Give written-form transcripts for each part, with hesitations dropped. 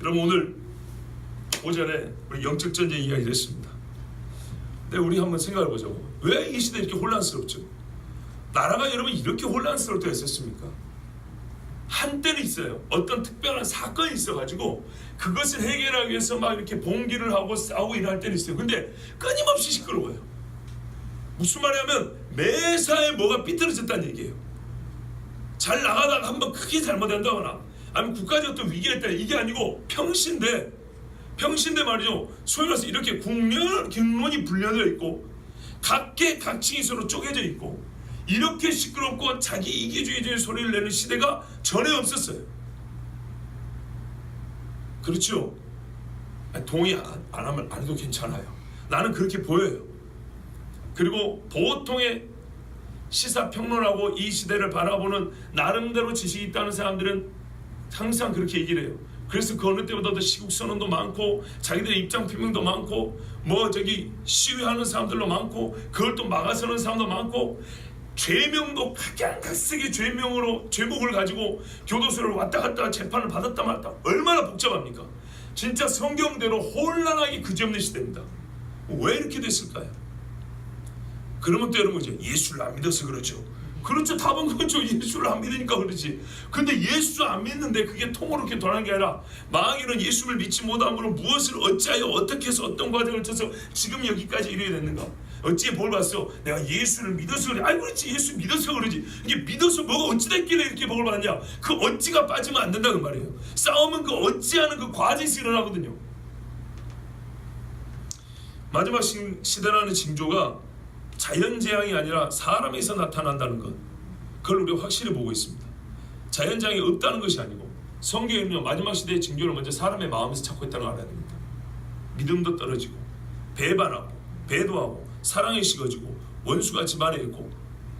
여러분 오늘 오전에 우리 영적 전쟁 이야기를 했습니다. 근데 우리 한번 생각해보죠. 왜 이 시대 이렇게 혼란스럽죠? 나라가 여러분 이렇게 혼란스러울 때가 있었습니까? 한때는 있어요. 어떤 특별한 사건이 있어가지고 그것을 해결하기 위해서 막 이렇게 봉기를 하고 싸우고 일할 때는 있어요. 근데 끊임없이 시끄러워요. 무슨 말이냐면 매사에 뭐가 삐뚤어졌다는 얘기예요. 잘 나가다가 한번 크게 잘못한다거나 아니면 국가적 어떤 위기가 있다, 이게 아니고 평시인데 말이죠. 소위 말해서 이렇게 국론이 분열되어 있고 각계 각층이 서로 쪼개져 있고 이렇게 시끄럽고 자기 이기주의적인 소리를 내는 시대가 전에 없었어요. 그렇죠? 동의 안 해도 괜찮아요. 나는 그렇게 보여요. 그리고 보통의 시사평론하고 이 시대를 바라보는 나름대로 지식이 있다는 사람들은 항상 그렇게 얘기를 해요. 그래서 그 어느 때보다도 시국선언도 많고 자기들의 입장 표명도 많고 뭐 저기 시위하는 사람들도 많고 그걸 또 막아서는 사람도 많고 죄명도 각양각색의 죄목을 가지고 교도소를 왔다 갔다 재판을 받았다 말았다. 얼마나 복잡합니까? 진짜 성경대로 혼란하기 그지없는 시대입니다. 왜 이렇게 됐을까요? 그러면 또 여러분 이제 예수를 안 믿어서 그러죠. 그렇죠. 답은 그렇죠. 예수를 안 믿으니까 그러지. 근데 예수 안 믿는데 그게 통으로 이렇게 돌아가는 게 아니라 마귀는 예수를 믿지 못함으로 무엇을 어찌하여 어떻게 해서 어떤 과정을 쳐서 지금 여기까지 이르게 됐는가. 어찌 뭘 봤어? 내가 예수를 믿어서 그래. 아이 그렇지. 예수 믿어서 그러지. 이게 믿어서 뭐가 어찌 됐길래 이렇게 복을 받냐. 그 어찌가 빠지면 안 된다는 말이에요. 싸움은 그 어찌하는 그 과정에서 일어나거든요. 마지막 시대라는 징조가 자연재앙이 아니라 사람에서 나타난다는 것, 그걸 우리가 확실히 보고 있습니다. 자연재앙이 없다는 것이 아니고 성경에는요 마지막 시대의 징조를 먼저 사람의 마음에서 찾고 있다는 걸 알아야 됩니다. 믿음도 떨어지고 배반하고 배도하고 사랑이 식어지고 원수가 집안에 있고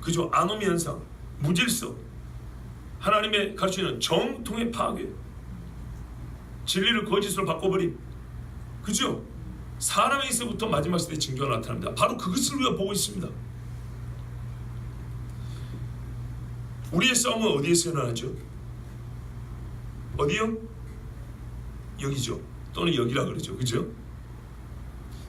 그죠? 아노미 현상, 무질서, 하나님의 가르치는 정통의 파괴, 진리를 거짓으로 바꿔버림, 그죠? 사람에서부터 마지막 시대의 징조가 나타납니다. 바로 그것을 우리가 보고 있습니다. 우리의 싸움은 어디에서 일어나죠? 어디요? 여기죠. 또는 여기라 그러죠. 그죠?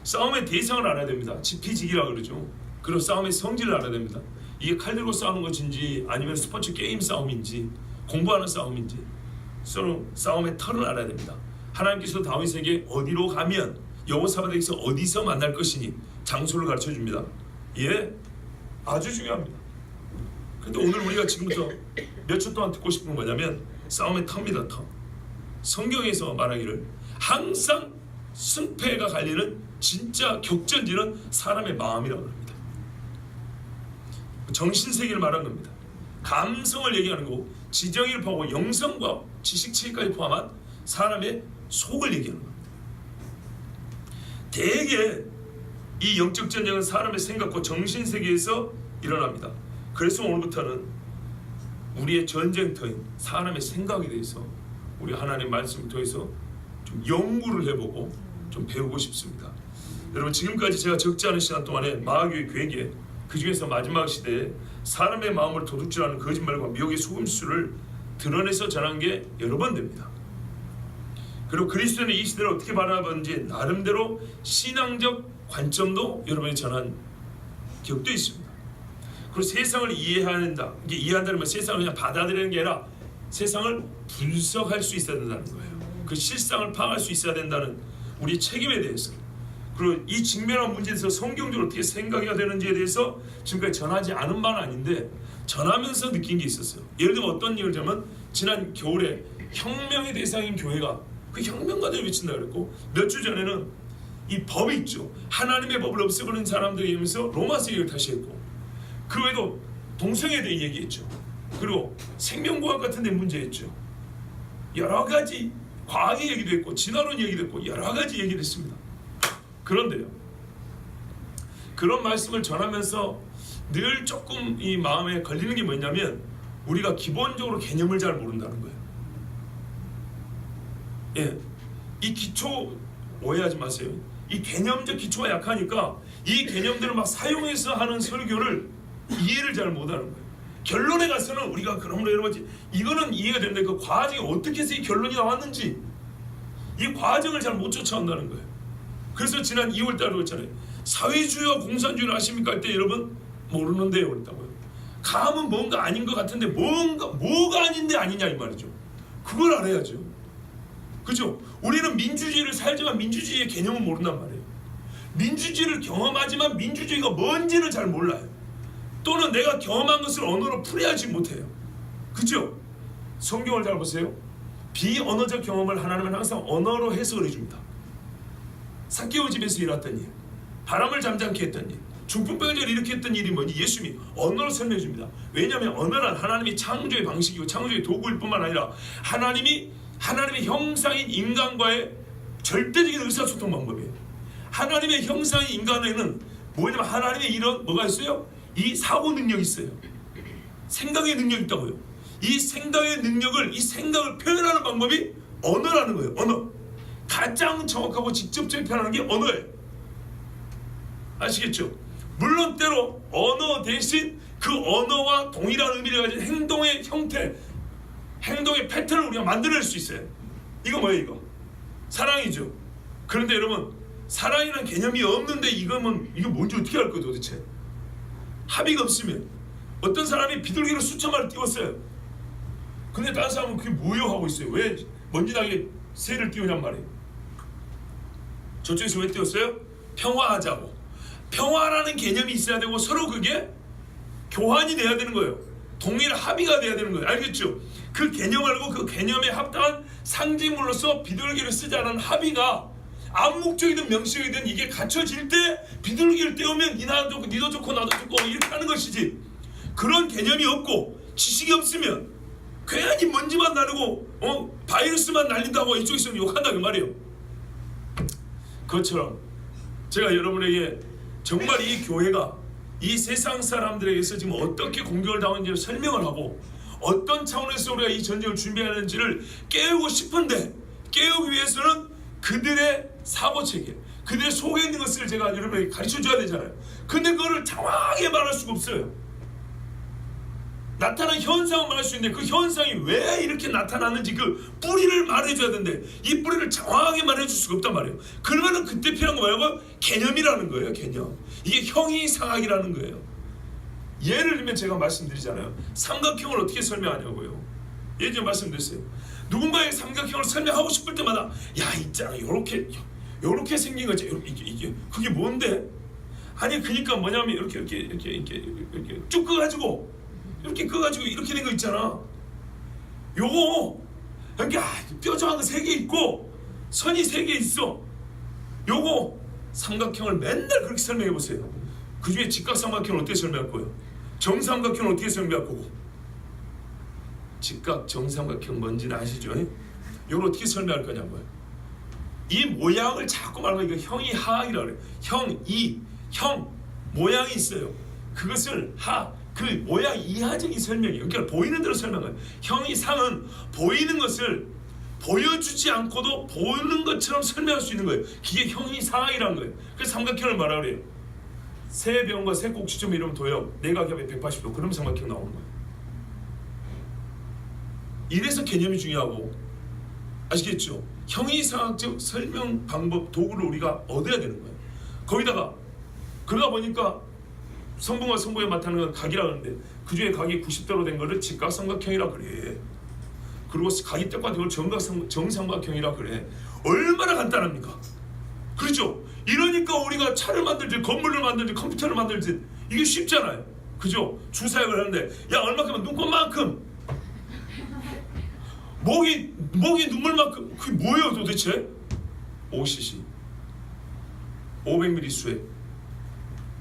싸움의 대상을 알아야 됩니다. 지피지기라 그러죠. 그리고 싸움의 성질을 알아야 됩니다. 이게 칼 들고 싸우는 것인지 아니면 스포츠 게임 싸움인지 공부하는 싸움인지 서로 싸움의 털을 알아야 됩니다. 하나님께서 다윗에게 어디로 가면 여호사밧에게서 어디서 만날 것이니 장소를 가르쳐 줍니다. 예, 아주 중요합니다. 근데 오늘 우리가 지금부터 몇 초 동안 듣고 싶은 건 뭐냐면 싸움의 터입니다. 터. 성경에서 말하기를 항상 승패가 갈리는 진짜 격전지는 사람의 마음이라고 합니다. 정신세계를 말하는 겁니다. 감성을 얘기하는 거고 지정의를 포함하고 영성과 지식체계까지 포함한 사람의 속을 얘기하는 겁니다. 대개 이 영적 전쟁은 사람의 생각과 정신세계에서 일어납니다. 그래서 오늘부터는 우리의 전쟁터인 사람의 생각에 대해서 우리 하나님 말씀을 통해서 좀 연구를 해보고 좀 배우고 싶습니다. 여러분 지금까지 제가 적지 않은 시간 동안에 마귀의 괴계, 그 중에서 마지막 시대에 사람의 마음을 도둑질하는 거짓말과 미혹의 속임수를 드러내서 전한 게 여러 번 됩니다. 그리고 그리스도는 이 시대를 어떻게 바라보는지 나름대로 신앙적 관점도 여러분이 전한 기억도 있습니다. 그리고 세상을 이해해야 된다. 이게 이해한다는 건 세상을 그냥 받아들이는 게 아니라 세상을 분석할 수 있어야 된다는 거예요. 그 실상을 파악할 수 있어야 된다는 우리 책임에 대해서, 그리고 이 직면한 문제에 대해서 성경적으로 어떻게 생각해야 되는지에 대해서 지금까지 전하지 않은 바는 아닌데 전하면서 느낀 게 있었어요. 예를 들면 어떤 예를 들면 지난 겨울에 혁명의 대상인 교회가 그 혁명가들을 외친다 그랬고, 몇 주 전에는 이 법이 있죠. 하나님의 법을 없애버리는 사람들이 하면서 로마서 얘기를 다시 했고, 그 외에도 동성애에 대해 얘기했죠. 그리고 생명과학 같은 데 문제했죠. 여러 가지 과학의 얘기도 했고 진화론 얘기도 했고 여러 가지 얘기를 했습니다. 그런데요, 그런 말씀을 전하면서 늘 조금 이 마음에 걸리는 게 뭐냐면 우리가 기본적으로 개념을 잘 모른다는 거예요. 예, 이 기초 오해하지 마세요. 이 개념적 기초가 약하니까 이 개념들을 막 사용해서 하는 설교를 이해를 잘 못하는 거예요. 결론에 가서는 우리가 그러므로 여러 가지 이거는 이해가 되는데 그 과정이 어떻게 해서 이 결론이 나왔는지 이 과정을 잘 못 쫓아온다는 거예요. 그래서 지난 2월 달에 그랬잖아요. 사회주의와 공산주의를 아십니까? 할 때 여러분 모르는데요 그랬다고요. 감은 뭔가 아닌 것 같은데 뭐가 아닌데 아니냐 이 말이죠. 그걸 알아야죠. 그죠? 우리는 민주주의를 살지만 민주주의의 개념은 모른단 말이에요. 민주주의를 경험하지만 민주주의가 뭔지는 잘 몰라요. 또는 내가 경험한 것을 언어로 풀이하지 못해요. 그죠? 성경을 잘 보세요. 비언어적 경험을 하나님은 항상 언어로 해석을 해줍니다. 삭개오 집에서 일어났던 일, 바람을 잠잠케 했던 일, 중풍병자를 일으켰던 일이 뭔지 예수님이 언어로 설명해 줍니다. 왜냐하면 언어란 하나님의 창조의 방식이고 창조의 도구일 뿐만 아니라 하나님의 형상인 인간과의 절대적인 의사소통 방법이에요. 하나님의 형상인 인간에는 뭐냐면 하나님의 이런 뭐가 있어요? 이 사고 능력이 있어요. 생각의 능력이 있다고요. 이 생각의 능력을, 이 생각을 표현하는 방법이 언어라는 거예요. 언어. 가장 정확하고 직접적인 표현하는 게 언어예요. 아시겠죠? 물론 때로 언어 대신 그 언어와 동일한 의미를 가진 행동의 형태, 행동의 패턴을 우리가 만들어낼 수 있어요. 이거 뭐예요? 이거 사랑이죠. 그런데 여러분, 사랑이라는 개념이 없는데 이거 뭔지 어떻게 알 거예요 도대체? 합의가 없으면 어떤 사람이 비둘기로 수천 마리 띄웠어요. 근데 다른 사람은 그게 뭐예요 하고 있어요. 왜 먼지나게 새를 띄우냔 말이에요. 저쪽에서 왜 띄웠어요? 평화하자고. 평화라는 개념이 있어야 되고 서로 그게 교환이 돼야 되는 거예요. 동일 합의가 돼야 되는 거예요. 알겠죠? 그 개념 알고 그 개념에 합당한 상징물로서 비둘기를 쓰지 않은 합의가 암묵적이든 명시적이든 이게 갖춰질 때 비둘기를 떼우면 니도 좋고 니도 좋고 나도 좋고 이렇게 하는 것이지, 그런 개념이 없고 지식이 없으면 괜히 먼지만 나르고 바이러스만 날린다고 이쪽에서 욕한다 그 말이에요. 그것처럼 제가 여러분에게 정말 이 교회가 이 세상 사람들에게서 지금 어떻게 공격을 당하는지를 설명을 하고 어떤 차원에서 우리가 이 전쟁을 준비하는지를 깨우고 싶은데, 깨우기 위해서는 그들의 사고체계, 그들의 속에 있는 것을 제가 여러분에게 가르쳐줘야 되잖아요. 근데 그거를 정확하게 말할 수가 없어요. 나타난 현상은 말할 수 있는데 그 현상이 왜 이렇게 나타났는지 그 뿌리를 말해줘야 되는데 이 뿌리를 정확하게 말해줄 수가 없단 말이에요. 그러면은 그때 필요한 거 뭐라고? 개념이라는 거예요. 개념. 이게 형이상학이라는 거예요. 예를 들면 제가 말씀드리잖아요. 삼각형을 어떻게 설명하냐고요. 예전에 말씀드렸어요. 누군가의 삼각형을 설명하고 싶을 때마다 야 있잖아 요렇게 생긴 거지. 이게 그게 뭔데? 아니 그러니까 뭐냐면 이렇게 쭉 꺼가지고 이렇게 꺼가지고 이렇게 된 거 있잖아. 요거 이렇게 뾰족한 거 3개 있고 선이 3개 있어. 요거 삼각형을 맨날 그렇게 설명해 보세요. 그 중에 직각삼각형을 어떻게 설명할 거예요? 정삼각형을 어떻게 설명할 거고? 직각 정삼각형 뭔지는 아시죠? 이걸 어떻게 설명할 거냐고요. 이 모양을 자꾸 말하면 이거 형이 하이라 그래요. 형 모양이 있어요. 그것을 그 모양 이하적인 설명이에요. 그러니까 보이는 대로 설명해요. 형이 상은 보이는 것을 보여주지 않고도 보이는 것처럼 설명할 수 있는 거예요. 그게 형이 상이라는 거예요. 그래서 삼각형을 말하라 그래요. 세 변과 세 꼭지점 이러면 도형, 내각협에 180도 그럼 삼각형 나오는 거예요. 이래서 개념이 중요하고, 아시겠죠? 형이상학적 설명 방법 도구를 우리가 얻어야 되는 거예요. 거기다가 그러다 보니까 성분과 성분에 나타나는 건 각이라 하는데 그 중에 각이 90도로 된 거를 직각삼각형이라 그래. 그리고 각이 똑같은 걸 정삼각형이라 그래. 얼마나 간단합니까? 그렇죠? 이러니까 우리가 차를 만들지, 건물을 만들지, 컴퓨터를 만들지 이게 쉽잖아요. 그죠? 주사역을 하는데 야 얼마큼 눈곱만큼, 목이 눈물만큼, 그게 뭐예요 도대체? 5cc 500ml 수액.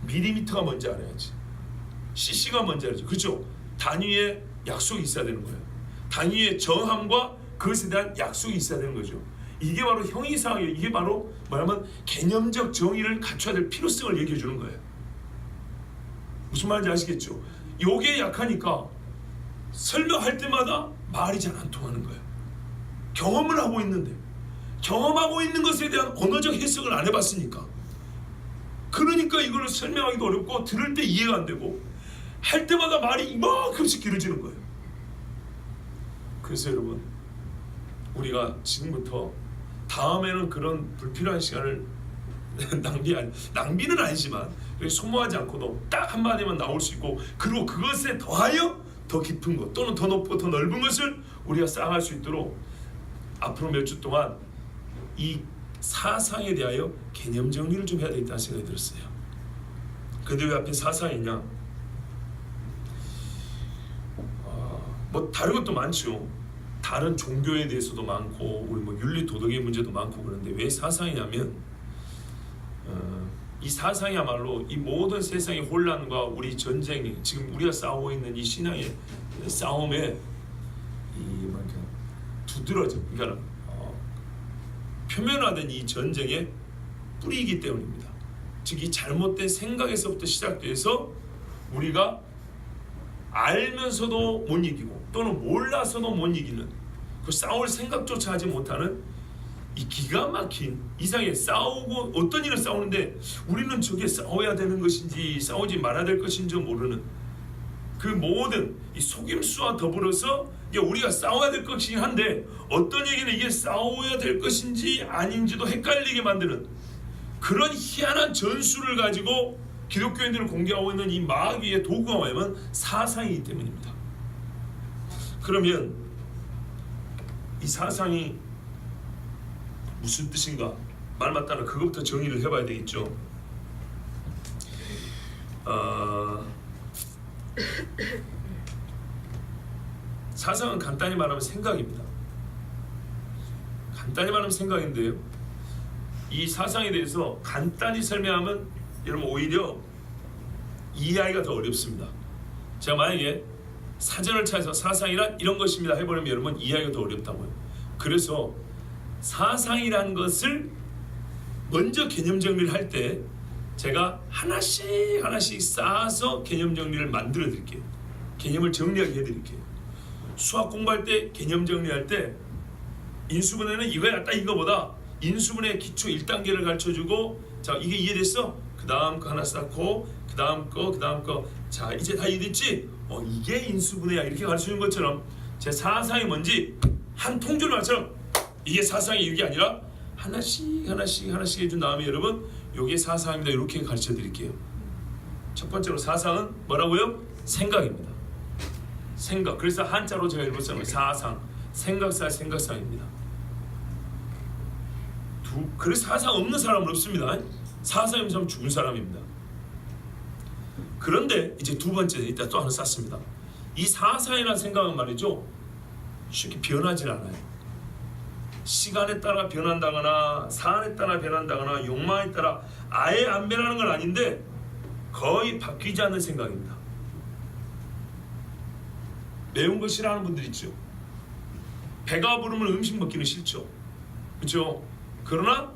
밀리미터가 뭔지 알아야지. cc가 뭔지 알아야지. 그렇죠? 단위의 약속이 있어야 되는 거예요. 단위의 정함과 그것에 대한 약속이 있어야 되는 거죠. 이게 바로 형이상학이에요. 이게 바로 뭐냐면 개념적 정의를 갖춰야 될 필요성을 얘기해 주는 거예요. 무슨 말인지 아시겠죠? 요게 약하니까 설명할 때마다 말이 잘 안 통하는 거예요. 경험을 하고 있는데 경험하고 있는 것에 대한 언어적 해석을 안 해봤으니까. 그러니까 이거를 설명하기도 어렵고 들을 때 이해가 안 되고 할 때마다 말이 이만큼씩 길어지는 거예요. 그래서 여러분, 우리가 지금부터 다음에는 그런 불필요한 시간을 낭비는 아니지만 소모하지 않고도 딱 한마디만 나올 수 있고, 그리고 그것에 더하여 더 깊은 것 또는 더 높고 더 넓은 것을 우리가 쌓아갈 수 있도록 앞으로 몇 주 동안 이 사상에 대하여 개념 정리를 좀 해야 되겠다는 생각이 들었어요. 근데 왜 하필 사상이냐? 뭐 다른 것도 많죠. 다른 종교에 대해서도 많고 우리 뭐 윤리 도덕의 문제도 많고 그런데 왜 사상이냐면 이 사상이야말로 이 모든 세상의 혼란과 우리 전쟁이 지금 우리가 싸우고 있는 이 신앙의 싸움에 이 두드러져, 그러니까 표면화된 이 전쟁의 뿌리이기 때문입니다. 즉 이 잘못된 생각에서부터 시작돼서 우리가 알면서도 못 이기고 또는 몰라서도 못 이기는, 그 싸울 생각조차 하지 못하는 이 기가 막힌 이상의 싸우고 어떤 일을 싸우는데 우리는 저게 싸워야 되는 것인지 싸우지 말아야 될 것인지 모르는 그 모든 이 속임수와 더불어서 이게 우리가 싸워야 될 것이긴 한데 어떤 얘기는 이게 싸워야 될 것인지 아닌지도 헷갈리게 만드는 그런 희한한 전술을 가지고 기독교인들을 공격하고 있는 이 마귀의 도구가 뭐냐면 사상이기 때문입니다. 그러면 이 사상이 무슨 뜻인가? 말 맞다는 그것부터 정의를 해봐야 되겠죠. 사상은 간단히 말하면 생각입니다. 간단히 말하면 생각인데요, 이 사상에 대해서 간단히 설명하면 여러분 오히려 이해하기가 더 어렵습니다. 제가 만약에 사전을 찾아서 사상이란 이런 것입니다 해버리면 여러분 이해하기가 더 어렵다고요. 그래서 사상이란 것을 먼저 개념 정리를 할 때 제가 하나씩 쌓아서 개념 정리를 만들어 드릴게요. 개념을 정리하게 해드릴게요. 수학 공부할 때 개념 정리할 때 인수분해는 이거야 딱 이거보다 인수분해 기초 1단계를 가르쳐주고, 자 이게 이해됐어? 그 다음 거 하나 쌓고 그 다음 거 자 이제 다 이해됐지? 이게 인수분해야 이렇게 가르쳐주는 것처럼 제 사상이 뭔지 한 통조를 말처럼 이게 사상이 이게 아니라 하나씩 해준 다음에 여러분 요게 사상입니다 이렇게 가르쳐 드릴게요. 첫 번째로 사상은 뭐라고요? 생각입니다. 생각. 그래서 한자로 제가 읽었잖아요. 사상, 생각상입니다. 그래서 사상 없는 사람은 없습니다. 사상이 없는 사람은 죽은 사람입니다. 그런데 이제 두 번째 이따 또 하나 쌌습니다. 이 사상이라는 생각은 말이죠, 쉽게 변하지 않아요. 시간에 따라 변한다거나 사안에 따라 변한다거나 욕망에 따라 아예 안 변하는 건 아닌데 거의 바뀌지 않는 생각입니다. 매운 거 싫어하는 분들 있죠. 배가 부르면 음식 먹기는 싫죠. 그렇죠? 그러나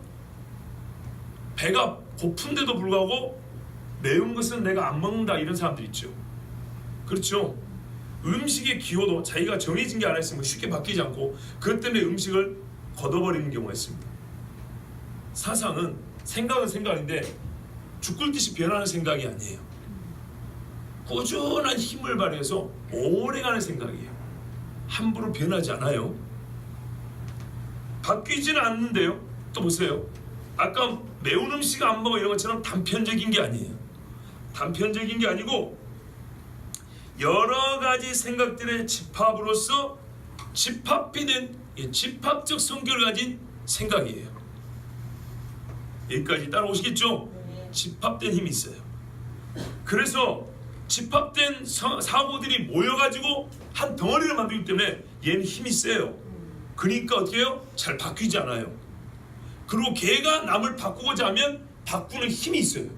배가 고픈데도 불구하고 매운 것은 내가 안 먹는다 이런 사람들 있죠. 그렇죠? 음식의 기호도 자기가 정해진 게 하나 있으면 쉽게 바뀌지 않고 그것 때문에 음식을 걷어버리는 경우가 있습니다. 사상은 생각은 생각인데 죽을 듯이 변하는 생각이 아니에요. 꾸준한 힘을 발휘해서 오래가는 생각이에요. 함부로 변하지 않아요. 바뀌지는 않는데요. 또 보세요. 아까 매운 음식 안 먹어 이런 것처럼 단편적인 게 아니에요. 단편적인 게 아니고 여러 가지 생각들의 집합으로서 집합이 된 집합적 성격을 가진 생각이에요. 여기까지 따라오시겠죠? 집합된 힘이 있어요. 그래서 집합된 사고들이 모여가지고 한 덩어리를 만들기 때문에 얘는 힘이 세요. 그러니까 어떻게 해요? 잘 바뀌지 않아요. 그리고 걔가 남을 바꾸고자 하면 바꾸는 힘이 있어요.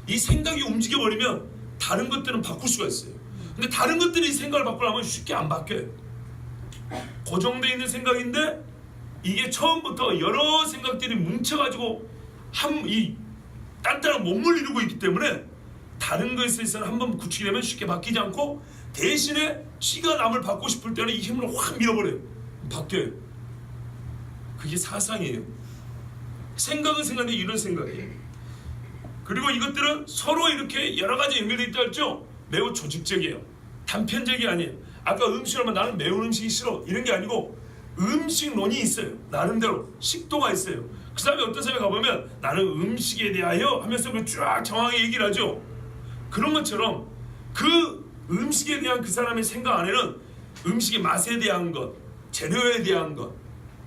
이 생각이 움직여버리면 다른 것들은 바꿀 수가 있어요. 근데 다른 것들이 생각을 바꾸려면 쉽게 안 바뀌어요. 고정되어 있는 생각인데 이게 처음부터 여러 생각들이 뭉쳐가지고 이 단단한 몸을 이루고 있기 때문에 다른 것에 있어서는 한번 구축이 되면 쉽게 바뀌지 않고 대신에 지가 남을 바꾸고 싶을 때는 이 힘을 확 밀어버려요. 바뀌어요. 그게 사상이에요. 생각은 생각인데 이런 생각이에요. 그리고 이것들은 서로 이렇게 여러 가지 연결되어 있다 했죠. 매우 조직적이에요. 단편적이 아니에요. 아까 음식을 하면 나는 매운 음식이 싫어 이런 게 아니고 음식론이 있어요. 나름대로 식도가 있어요. 그 사람이 어떤 사람이 가보면 나는 음식에 대하여 하면서 쫙 정확하게 얘기를 하죠. 그런 것처럼 그 음식에 대한 그 사람의 생각 안에는 음식의 맛에 대한 것, 재료에 대한 것,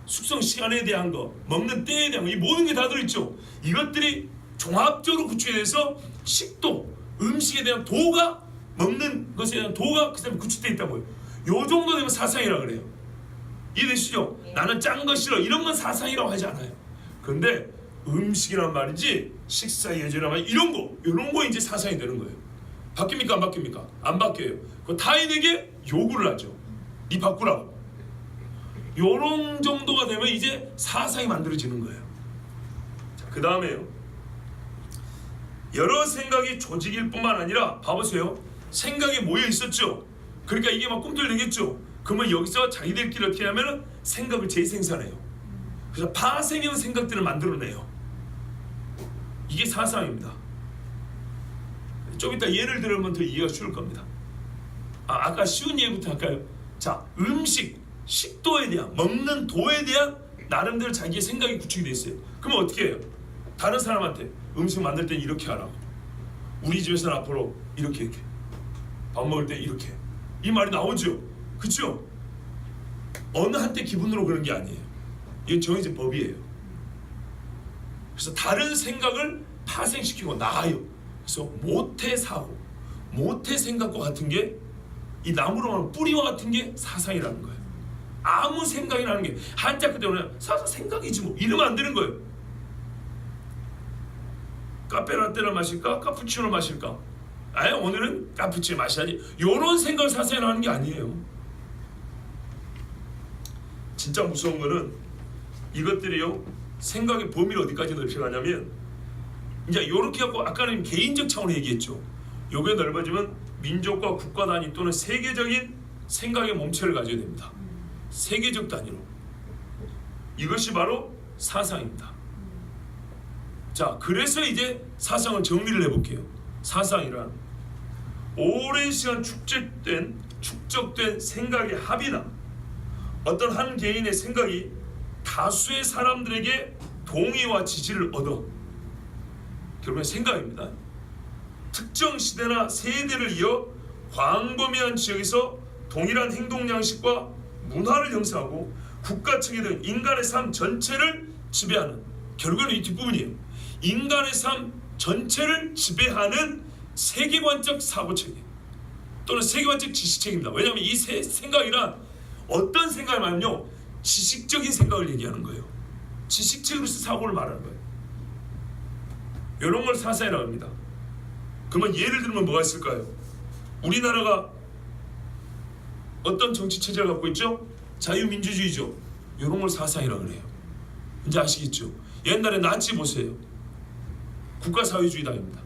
숙성 시간에 대한 것, 먹는 때에 대한 것, 이 모든 게 다 들어있죠. 이것들이 종합적으로 구축이 돼서 식도, 음식에 대한 도가, 먹는 것에 대한 도가 그 사람이 구축되어 있다고요. 요 정도 되면 사상이라 그래요. 이해되시죠? 나는 짠 거 싫어, 이런 건 사상이라고 하지 않아요. 그런데 음식이란 말이지, 식사 예절이란 말, 이런 거 이제 사상이 되는 거예요. 바뀝니까 안 바뀝니까? 안 바뀌어요. 그 타인에게 요구를 하죠. 니 바꾸라고. 요런 정도가 되면 이제 사상이 만들어지는 거예요. 자, 그 다음에요, 여러 생각이 조직일 뿐만 아니라, 봐보세요. 생각이 모여 있었죠. 그러니까 이게 막 꿈틀대겠죠. 그러면 여기서 자기들끼리 어떻게 하면은 생각을 재생산해요. 그래서 파생형 생각들을 만들어내요. 이게 사상입니다. 좀 이따 예를 들면 더 이해가 쉬울 겁니다. 아까 쉬운 예부터 할까요? 자, 음식, 식도에 대한, 먹는 도에 대한 나름대로 자기의 생각이 구축이 돼 있어요. 그러면 어떻게 해요? 다른 사람한테 음식 만들 때 이렇게 하라고, 우리 집에서는 앞으로 이렇게 밥 먹을 때 이렇게, 이 말이 나오죠. 그렇죠? 어느 한때 기분으로 그런 게 아니에요. 이건 정해진 법이에요. 그래서 다른 생각을 파생시키고 나가요. 그래서 모태사고, 모태생각과 같은 게, 이 나무로 말하면 뿌리와 같은 게 사상이라는 거예요. 아무 생각이라는 게 한자 그대로 사상 생각이지 뭐, 이러면 안 되는 거예요. 카페라떼를 마실까? 카푸치노를 마실까? 아예 오늘은 카푸치노 마셔야지, 요런 생각을 사상이라는 게 아니에요. 진짜 무서운 거는 이것들이요, 생각의 범위를 어디까지 넓혀가냐면, 이제 요렇게 하고 아까는 개인적 차원을 얘기했죠. 요게 넓어지면 민족과 국가 단위 또는 세계적인 생각의 몸체를 가져야 됩니다. 세계적 단위로. 이것이 바로 사상입니다. 자, 그래서 이제 사상을 정리를 해볼게요. 사상이란 오랜 시간 축적된 생각의 합이나 어떤 한 개인의 생각이 다수의 사람들에게 동의와 지지를 얻어, 결국엔 생각입니다. 특정 시대나 세대를 이어 광범위한 지역에서 동일한 행동 양식과 문화를 형성하고 국가 체계 등 인간의 삶 전체를 지배하는, 결국은 이 뒷부분이에요. 인간의 삶 전체를 지배하는 세계관적 사고체계 또는 세계관적 지식체계입니다. 왜냐하면 이 생각이란 어떤 생각을 말하면요, 지식적인 생각을 얘기하는 거예요. 지식체계로서 사고를 말하는 거예요. 이런 걸 사상이라고 합니다. 그러면 예를 들면 뭐가 있을까요? 우리나라가 어떤 정치 체제를 갖고 있죠? 자유민주주의죠. 이런 걸 사상이라고 해요. 이제 아시겠죠? 옛날에 나치 보세요. 국가사회주의당입니다.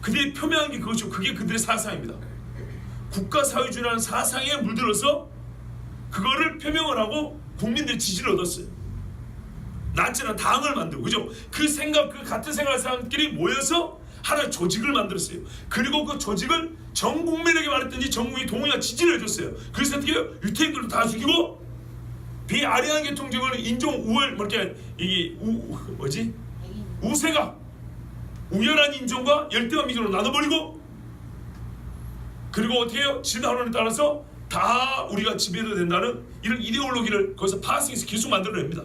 그들이 표명한 게 그것이고, 그게 그들의 사상입니다. 국가사회주의라는 사상에 물들어서 그거를 표명을 하고 국민들의 지지를 얻었어요. 나치는 당을 만들고, 그죠? 그 생각, 그 같은 생각을 사람끼리 모여서 하나의 조직을 만들었어요. 그리고 그 조직을 전 국민에게 말했더니 전 국민이 동의와 지지를 해줬어요. 그래서 어떻게 해요? 유태인들을 다 죽이고, 비아리안 계통적으로 인종 우월, 이게 우세가 우열한 인종과 열등한 민족으로 나눠버리고, 그리고 어떻게 해요? 진화론에 따라서 다 우리가 지배해도 된다는 이런 이데올로기를 거기서 파생해서 계속 만들어냅니다.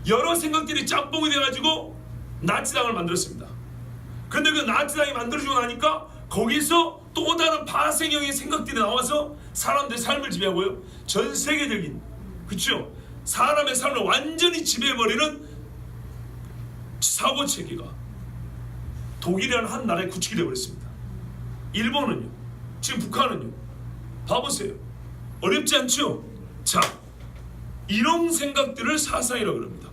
여러 생각들이 짬뽕이 돼가지고 나치당을 만들었습니다. 근데 그 나치당이 만들어지고 나니까 거기서 또 다른 파생형의 생각들이 나와서 사람들의 삶을 지배하고요, 전 세계적인, 그렇죠? 사람의 삶을 완전히 지배해버리는 사고체계가 독일이라는 한 나라에 구축이 되어버렸습니다. 일본은요, 지금 북한은요, 봐보세요. 어렵지 않죠? 자, 이런 생각들을 사상이라고 합니다.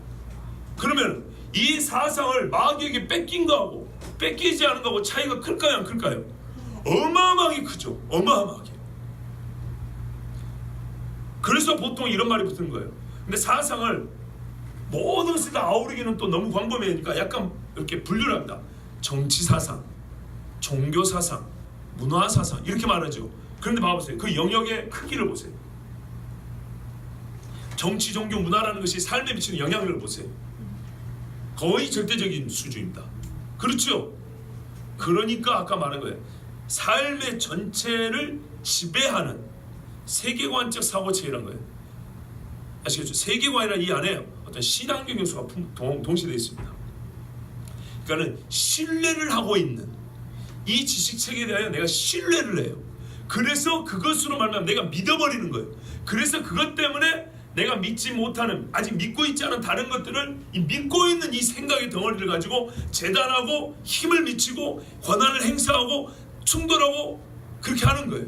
그러면 이 사상을 마귀에게 뺏긴 거하고 뺏기지 않은 거하고 차이가 클까요 안 클까요? 어마어마하게 크죠. 어마어마하게. 그래서 보통 이런 말이 붙는 거예요. 근데 사상을 모든 것을 다 아우르기는 또 너무 광범위하니까 약간 이렇게 분류를 합니다. 정치 사상, 종교 사상, 문화 사상, 이렇게 말하죠. 그런데 봐보세요. 그 영역의 크기를 보세요. 정치, 종교, 문화라는 것이 삶에 미치는 영향력을 보세요. 거의 절대적인 수준입니다. 그렇죠? 그러니까 아까 말한 거예요. 삶의 전체를 지배하는 세계관적 사고체계라는 거예요. 아시겠죠? 세계관이라는 이 안에 어떤 신앙적 요소가 동시되어 있습니다. 그러니까는 신뢰를 하고 있는 이 지식체계에 대하여 내가 신뢰를 해요. 그래서 그것으로 말하면 내가 믿어버리는 거예요. 그래서 그것 때문에 내가 믿지 못하는, 아직 믿고 있지 않은 다른 것들을 이 믿고 있는 이 생각의 덩어리를 가지고 재단하고 힘을 미치고 권한을 행사하고 충돌하고 그렇게 하는 거예요.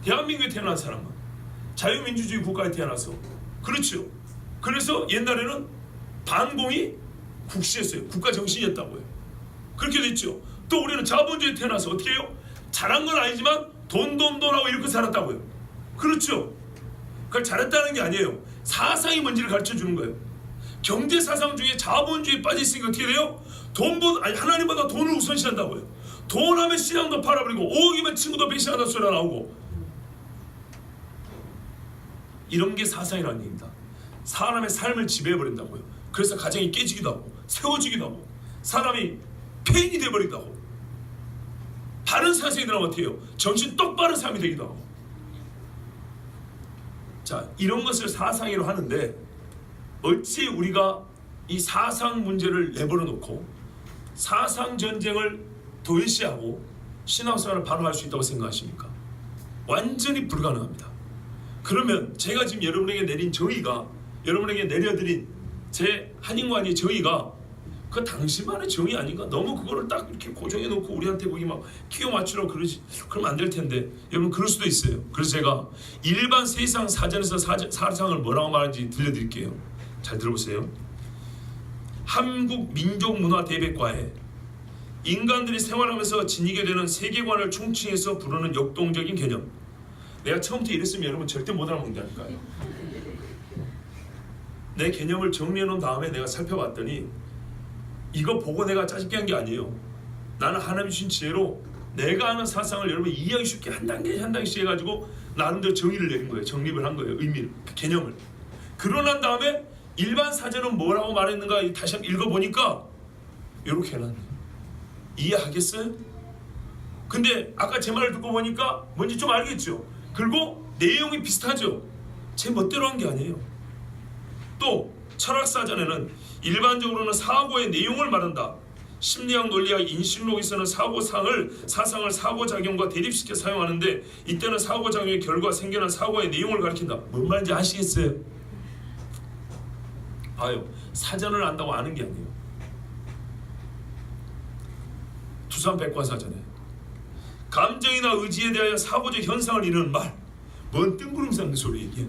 대한민국에 태어난 사람은 자유민주주의 국가에 태어나서, 그렇죠. 그래서 옛날에는 반공이 국시였어요. 국가 정신이었다고요. 그렇게 됐죠. 또 우리는 자본주의에 태어나서 어떻게 해요? 잘한 건 아니지만 돈하고 이렇게 살았다고요. 그렇죠. 그걸 잘했다는 게 아니에요. 사상이 뭔지를 가르쳐주는 거예요. 경제사상 중에 자본주의에 빠져있으니까 어떻게 돼요? 하나님보다 돈을 우선시한다고요. 돈 하면 신앙도 팔아버리고 5억이면 친구도 배신한다는 소리가 나오고, 이런 게 사상이라는 얘기입니다. 사람의 삶을 지배해버린다고요. 그래서 가정이 깨지기도 하고 세워지기도 하고 사람이 폐인이 돼버리기도 하고, 바른 사상이 들어가면 어떻게 해요? 정신 똑바른 사람이 되기도 하고. 자, 이런 것을 사상이라고 하는데 어찌 우리가 이 사상 문제를 내버려 놓고 사상 전쟁을 도외시하고 신앙생활을 바로 할 수 있다고 생각하십니까? 완전히 불가능합니다. 그러면 제가 지금 여러분에게 내린 정의가, 여러분에게 내려드린 제 한인관의 정의가 그 당시만의 정의 아닌가? 너무 그거를 딱 이렇게 고정해 놓고 우리한테 거기 막 끼워 맞추라고 그러면 안 될 텐데, 여러분 그럴 수도 있어요. 그래서 제가 일반 세상 사전에서 사상을 뭐라고 말하는지 들려드릴게요. 잘 들어보세요. 한국민족문화대백과에 인간들이 생활하면서 지니게 되는 세계관을 총칭해서 부르는 역동적인 개념. 내가 처음부터 이랬으면 여러분 절대 못 알아먹는다니까요. 내 개념을 정리해 놓은 다음에 내가 살펴봤더니 이거 보고 내가 짜증게 한 게 아니에요. 나는 하나님 주신 지혜로 내가 아는 사상을 여러분 이해하기 쉽게 한 단계 한 단계씩 해가지고 나름대로 정의를 내린 거예요. 정립을 한 거예요. 의미를, 그 개념을. 그러고 난 다음에 일반 사전은 뭐라고 말했는가 다시 한번 읽어보니까 이렇게 해놨네. 이해하겠어요? 근데 아까 제 말을 듣고 보니까 뭔지 좀 알겠죠? 그리고 내용이 비슷하죠? 제 멋대로 한 게 아니에요. 또 철학사전에는 일반적으로는 사고의 내용을 말한다. 심리학, 논리학, 인식론에서는 사상을 사고작용과 대립시켜 사용하는데 이때는 사고작용의 결과 생겨난 사고의 내용을 가리킨다. 뭔 말인지 아시겠어요? 봐요. 사전을 안다고 아는 게 아니에요. 두산백과사전에 감정이나 의지에 대하여 사고적 현상을 이루는 말, 뭔 뜬구름스 없는 소리 얘기해?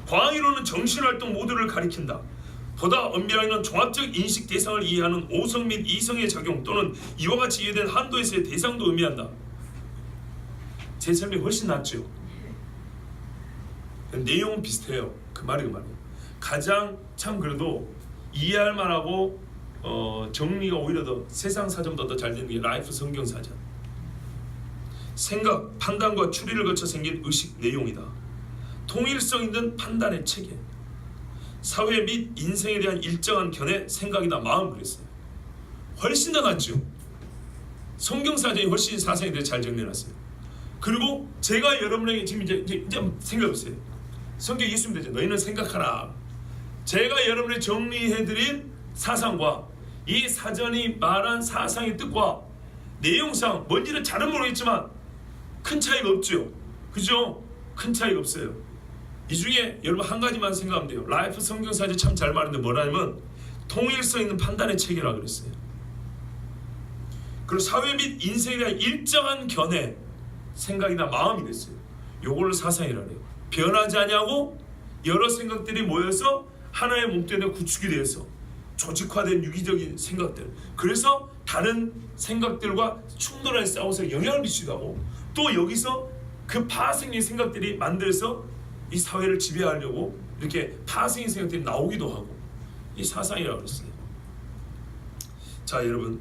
광의로는 정신활동 모두를 가리킨다. 보다 엄밀하게는 종합적 인식 대상을 이해하는 오성 및 이성의 작용 또는 이와 같이 이해된 한도에서의 대상도 의미한다. 제 설명이 훨씬 낫죠? 내용은 비슷해요. 그 말이 그 말이에요. 가장 참 그래도 이해할 만하고 정리가 오히려 더 세상 사전보다 더 잘 되는 게 라이프 성경 사전. 생각, 판단과 추리를 거쳐 생긴 의식 내용이다. 통일성 있는 판단의 체계, 사회 및 인생에 대한 일정한 견해, 생각이나 마음 그랬어요. 훨씬 더 낫죠. 성경 사전이 훨씬 사상에 대해 잘 정리해놨어요. 그리고 제가 여러분에게 지금 이제 생각해보세요. 성경 예수님 되죠. 너희는 생각하라. 제가 여러분에게 정리해드린 사상과 이 사전이 말한 사상의 뜻과 내용상 뭔지는 잘은 모르겠지만 큰 차이가 없죠. 그죠? 큰 차이가 없어요. 이 중에 여러분 한 가지만 생각하면 돼요. 라이프 성경사지 참 잘 말하는데 뭐라면 통일성 있는 판단의 체계라 그랬어요. 그리고 사회 및 인생에 대한 일정한 견해, 생각이나 마음이 됐어요. 요걸로 사상이라 해요. 변하지 않냐고 여러 생각들이 모여서 하나의 몸뚱이에 구축이 되어서 조직화된 유기적인 생각들, 그래서 다른 생각들과 충돌하여 싸워서 영향을 미치기도 하고, 또 여기서 그 파생의 생각들이 만들어서 이 사회를 지배하려고 이렇게 파생의 생각들이 나오기도 하고, 이 사상이라고 그랬어요. 자, 여러분,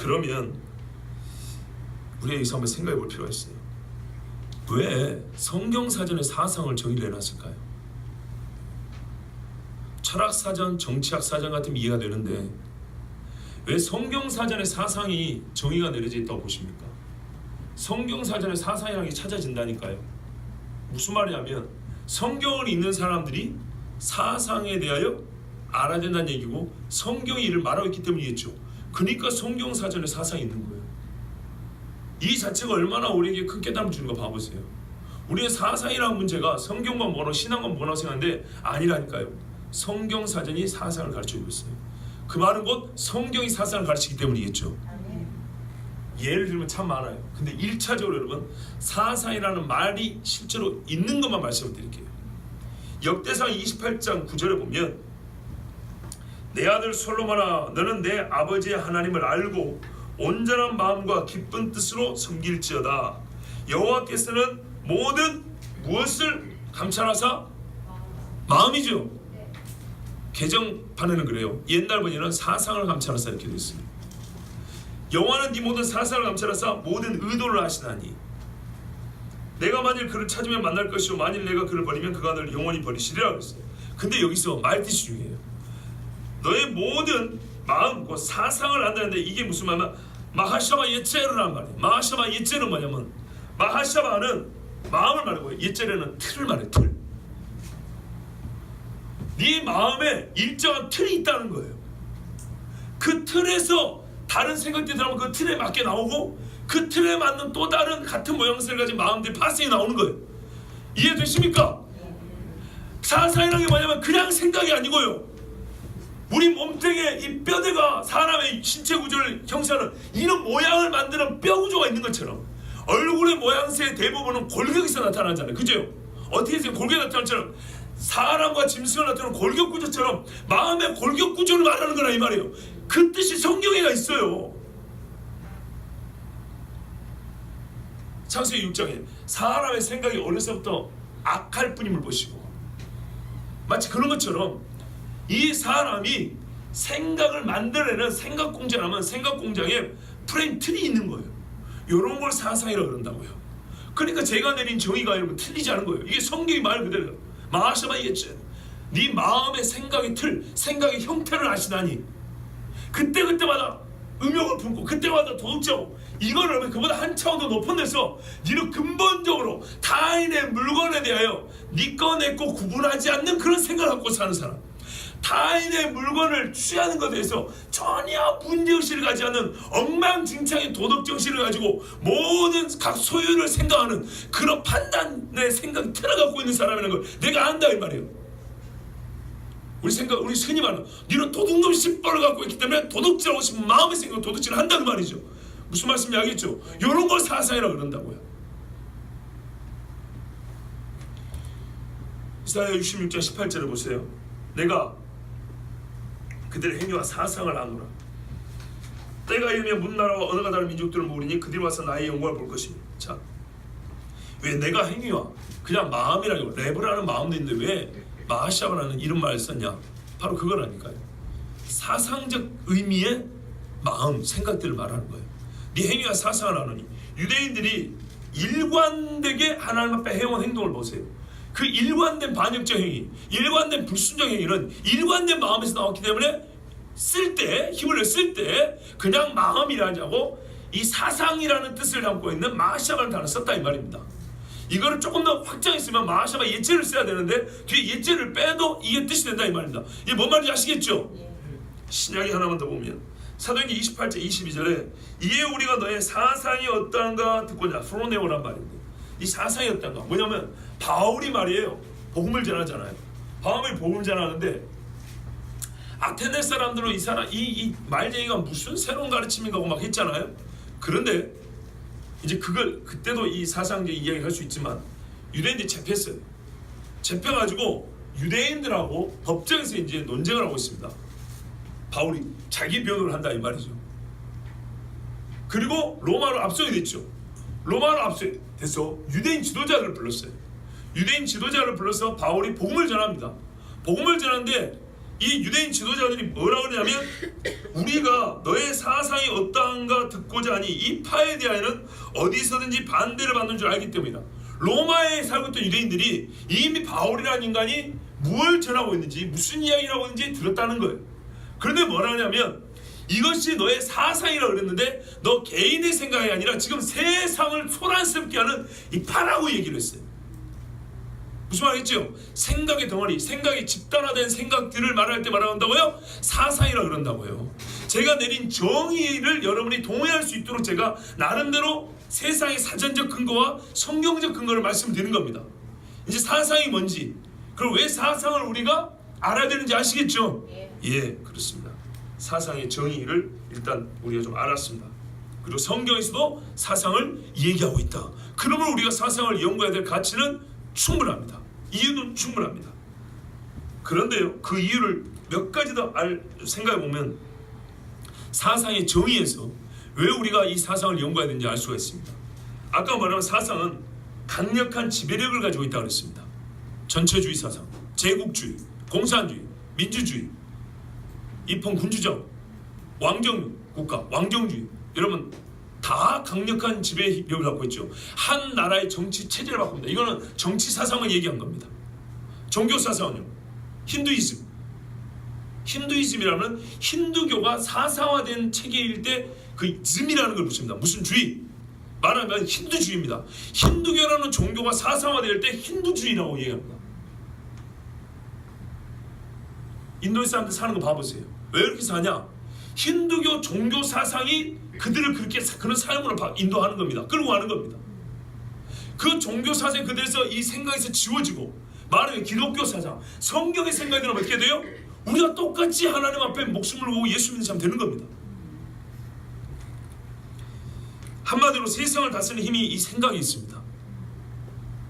그러면 우리가 여기서 한번 생각해 볼 필요가 있어요. 왜 성경사전에 사상을 정의를 해놨을까요? 철학사전, 정치학사전 같으면 이해가 되는데 왜 성경사전에 사상이 정의가 내려져 있다고 보십니까? 성경사전에 사상이라는 게 찾아진다니까요. 무슨 말이냐면 성경을 읽는 사람들이 사상에 대하여 알아야 된다는 얘기고 성경이 이를 말하고 있기 때문이겠죠. 그러니까 성경사전에 사상이 있는 거예요. 이 자체가 얼마나 우리에게 큰 깨달음을 주는 거 봐보세요. 우리의 사상이라는 문제가 성경만 뭐라고 신앙만 뭐라고 생각하는데 아니라니까요. 성경사전이 사상을 가르쳐주고 있어요. 그 말은 곧 성경이 사상을 가르치기 때문이겠죠. 예를 들면 참 많아요. 근데 1차적으로 여러분 사상이라는 말이 실제로 있는 것만 말씀을 드릴게요. 역대상 28장 9절에 보면 내 아들 솔로몬아 너는 내 아버지의 하나님을 알고 온전한 마음과 기쁜 뜻으로 섬길지어다. 여호와께서는 모든 무엇을 감찰하사? 마음이죠. 개정판에는 그래요. 옛날 번역은 사상을 감찰하사 이렇게 되어 있습니다. 여호와는 네 모든 사상을 감찰하사 모든 의도를 아시나니 내가 만일 그를 찾으면 만날 것이요 만일 내가 그를 버리면 그가 너를 영원히 버리시리라 그랬어요. 근데 여기서 말뜻이 중요해요. 너의 모든 마음, 그 사상을 안다는데 이게 무슨 말이냐? 마하샤바 예체르란 말이에요. 마하샤바 예체르는 뭐냐면 마하샤바는 마음을 말하고 예체르는 틀을 말해요. 틀. 네 마음에 일정한 틀이 있다는 거예요. 그 틀에서 다른 생각들이 들어오면 그 틀에 맞게 나오고 그 틀에 맞는 또 다른 같은 모양새를 가진 마음들이 파생이 나오는 거예요. 이해되십니까? 사상이라는 게 뭐냐면 그냥 생각이 아니고요. 우리 몸뚱이에 이 뼈대가 사람의 신체 구조를 형성하는 이런 모양을 만드는 뼈 구조가 있는 것처럼 얼굴의 모양새의 대부분은 골격에서 나타나잖아요. 그죠? 어떻게 해서 골격이 나타나처럼 사람과 짐승을 나타내는 골격 구조처럼 마음의 골격 구조를 말하는 거라 이 말이에요. 그 뜻이 성경에가 있어요. 창세기 6장에 사람의 생각이 어려서부터 악할 뿐임을 보시고 마치 그런 것처럼 이 사람이 생각을 만들어내는 생각 공장하면 생각 공장에 프레임 틀이 있는 거예요. 이런 걸 사상이라고 그런다고요. 그러니까 제가 내린 정의가 여러분 틀리지 않은 거예요. 이게 성경이 말 그대로 마하샤바 예체 네 마음의 생각의 틀, 생각의 형태를 아시다니 그때마다 음욕을 품고 그때마다 도둑질하고 이걸 여러분 그보다 한 차원 더 높은 데서 니는 근본적으로 타인의 물건에 대하여 니 거 내 거 구분하지 않는 그런 생각을 갖고 사는 사람, 타인의 물건을 취하는 것에 대해서 전혀 문제의식을 가지지 않는 엉망진창의 도덕정신을 가지고 모든 각 소유를 생각하는 그런 판단의 생각 틀을 갖고 있는 사람이라는 걸 내가 안다 이 말이에요. 우리 흔히 말하는 너는 도둑놈 신발을 갖고 있기 때문에 도둑질하고 싶은 마음의 생각으로 도둑질을 한다는 말이죠. 무슨 말씀인지 알겠죠? 이런 걸 사상이라고 그런다고요. 이사야 66장 18절을 보세요. 내가 그들의 행위와 사상을 아노라. 때가 이르면 문나라와 언어가 다른 민족들을 모으리니 그들이 와서 나의 영광을 볼 것입니다. 자, 왜 내가 행위와 그냥 마음이라고 랩을 마음도 있는데 왜 마하샤바라는 이런 말을 썼냐? 바로 그거라니까요. 사상적 의미의 마음, 생각들을 말하는 거예요. 네 행위와 사상을 아노니 유대인들이 일관되게 하나님 앞에 해온 행동을 보세요. 그 일관된 반역적 행위, 일관된 불순종 행위는 일관된 마음에서 나왔기 때문에 쓸 때, 힘을 쓸 때 그냥 마음이라고 이 사상이라는 뜻을 담고 있는 마하샤바라는 단어를 썼다 이 말입니다. 이거를 조금 더 확장했으면 마하샤바 예체를 써야 되는데 뒤에 예체를 빼도 이게 뜻이 된다 이 말입니다. 이게 뭔 말인지 아시겠죠? 신약에 하나만 더 보면 사도행전 28장 22절에 이에 우리가 너의 사상이 어떠한가 듣고자 프로네오란 말인데 이 사상이 어떠한가 뭐냐면 바울이 말이에요. 복음을 전하잖아요. 바울이 복음을 전하는데 아테네 사람들은 이 사람 이 말쟁이가 무슨 새로운 가르침인가 막 했잖아요. 그런데 이제 그걸 그때도 이 사상적 이야기를 할 수 있지만 유대인들이 잡혔어요. 잡혀가지고 유대인들하고 법정에서 이제 논쟁을 하고 있습니다. 바울이 자기 변호를 한다 이 말이죠. 그리고 로마로 압송이 됐죠. 로마로 압송이 돼서 유대인 지도자를 불렀어요. 유대인 지도자를 불러서 바울이 복음을 전합니다. 복음을 전하는데 이 유대인 지도자들이 뭐라 그러냐면 우리가 너의 사상이 어떠한가 듣고자 하니 이 파에 대하여는 어디서든지 반대를 받는 줄 알기 때문이다. 로마에 살고 있던 유대인들이 이미 바울이라는 인간이 무엇을 전하고 있는지 무슨 이야기를 하고 있는지 들었다는 거예요. 그런데 뭐라 하냐면 이것이 너의 사상이라고 그랬는데 너 개인의 생각이 아니라 지금 세상을 소란스럽게 하는 이 파라고 얘기를 했어요. 무슨 말이겠죠? 생각의 덩어리, 생각이 집단화된 생각들을 말할 때 말한다고요? 사상이라고 그런다고요. 제가 내린 정의를 여러분이 동의할 수 있도록 제가 나름대로 세상의 사전적 근거와 성경적 근거를 말씀드리는 겁니다. 이제 사상이 뭔지, 그리고 왜 사상을 우리가 알아야 되는지 아시겠죠? 예, 그렇습니다. 사상의 정의를 일단 우리가 좀 알았습니다. 그리고 성경에서도 사상을 얘기하고 있다. 그러면 우리가 사상을 연구해야 될 가치는 충분합니다. 이유는 충분합니다. 그런데요, 그 이유를 몇 가지 더 생각해 보면 사상의 정의에서 왜 우리가 이 사상을 연구해야 되는지 알 수가 있습니다. 아까 말한 사상은 강력한 지배력을 가지고 있다고 그랬습니다. 전체주의 사상, 제국주의, 공산주의, 민주주의, 입헌군주정, 왕정 국가, 왕정주의, 여러분 다 강력한 지배력을 갖고 있죠. 한 나라의 정치 체제를 바꿉니다. 이거는 정치 사상을 얘기한 겁니다. 종교 사상은요, 힌두이즘이라는 힌두교가 사상화된 체계일 때 그 즘이라는 걸 붙입니다. 무슨 주의? 말하면 힌두주의입니다. 힌두교라는 종교가 사상화될 때 힌두주의라고 얘기합니다. 인도의 사람들 사는 거 봐보세요. 왜 이렇게 사냐? 힌두교 종교 사상이 그들을 그렇게 그런 삶으로 인도하는 겁니다. 끌고 가는 겁니다. 그 종교 사상이 그들에서 이 생각에서 지워지고, 말하면 기독교 사상, 성경의 생각이 들으면 어떻게 돼요? 우리가 똑같이 하나님 앞에 목숨을 걸고 예수 믿는 사람 되는 겁니다. 한마디로 세상을 다스리는 힘이 이 생각에 있습니다.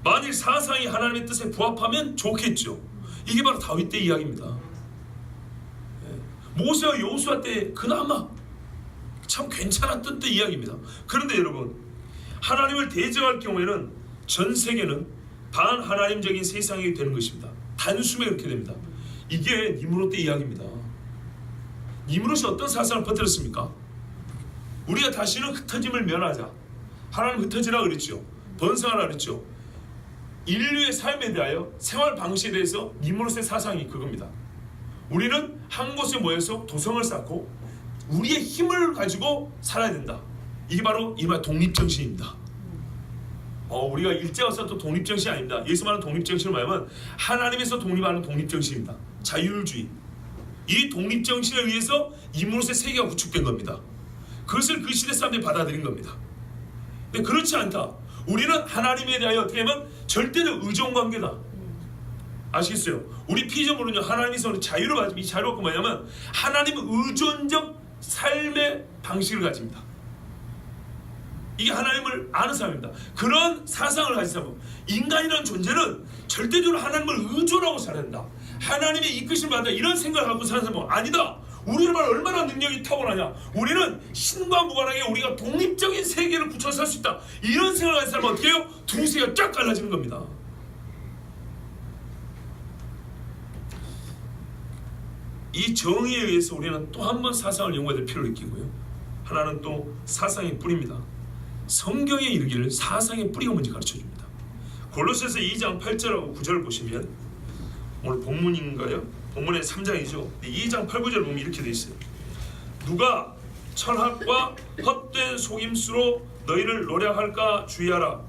만일 사상이 하나님의 뜻에 부합하면 좋겠죠. 이게 바로 다윗 때 이야기입니다. 모세와 여호수아 때 그나마 참 괜찮았던 때 이야기입니다. 그런데 여러분, 하나님을 대적할 경우에는 전 세계는 반하나님적인 세상이 되는 것입니다. 단숨에 그렇게 됩니다. 이게 니므롯 때 이야기입니다. 니므롯이 어떤 사상을 퍼뜨렸습니까? 우리가 다시는 흩어짐을 면하자. 하나님 흩어지라 그랬죠. 번성하라 그랬죠. 인류의 삶에 대하여, 생활 방식에 대해서 니므롯의 사상이 그겁니다. 우리는 한 곳에 모여서 도성을 쌓고 우리의 힘을 가지고 살아야 된다. 이게 바로 이 말 독립정신입니다. 우리가 일제가 썼던 독립정신이 아닙니다. 예수 말하는 독립정신은 뭐냐면 하나님에서 독립하는 독립정신입니다. 자율주의. 이 독립정신에 의해서 니므롯의 세계가 구축된 겁니다. 그것을 그 시대 사람들이 받아들인 겁니다. 근데 그렇지 않다. 우리는 하나님에 대하여 어떻게 하면 절대적 의존관계다. 아시겠어요? 우리 피조물은요, 하나님에서 자유를 가지고, 이 자유가 뭐냐면 하나님 의존적 삶의 방식을 가집니다. 이게 하나님을 아는 사람입니다. 그런 사상을 가진 사람은, 인간이라는 존재는 절대적으로 하나님을 의존하고 살아야 된다. 하나님의 이끄심을 받는다. 이런 생각을 갖고 사는 사람은 아니다. 우리는 얼마나 능력이 탁월하냐. 우리는 신과 무관하게 우리가 독립적인 세계를 구축해서 살 수 있다. 이런 생각을 가진 사람은 어떻게 해요? 두세가 쫙 갈라지는 겁니다. 이 정의에 의해서 우리는 또 한 번 사상을 연구해야 될 필요를 느끼고요. 하나는 또 사상의 뿌리입니다. 성경에 이르기를 사상의 뿌리가 뭔지 가르쳐줍니다. 골로새서 2장 8절하고 9절을 보시면, 오늘 본문인가요? 본문의 3장이죠. 2장 8, 9절을 보면 이렇게 돼 있어요. 누가 철학과 헛된 속임수로 너희를 노략할까 주의하라.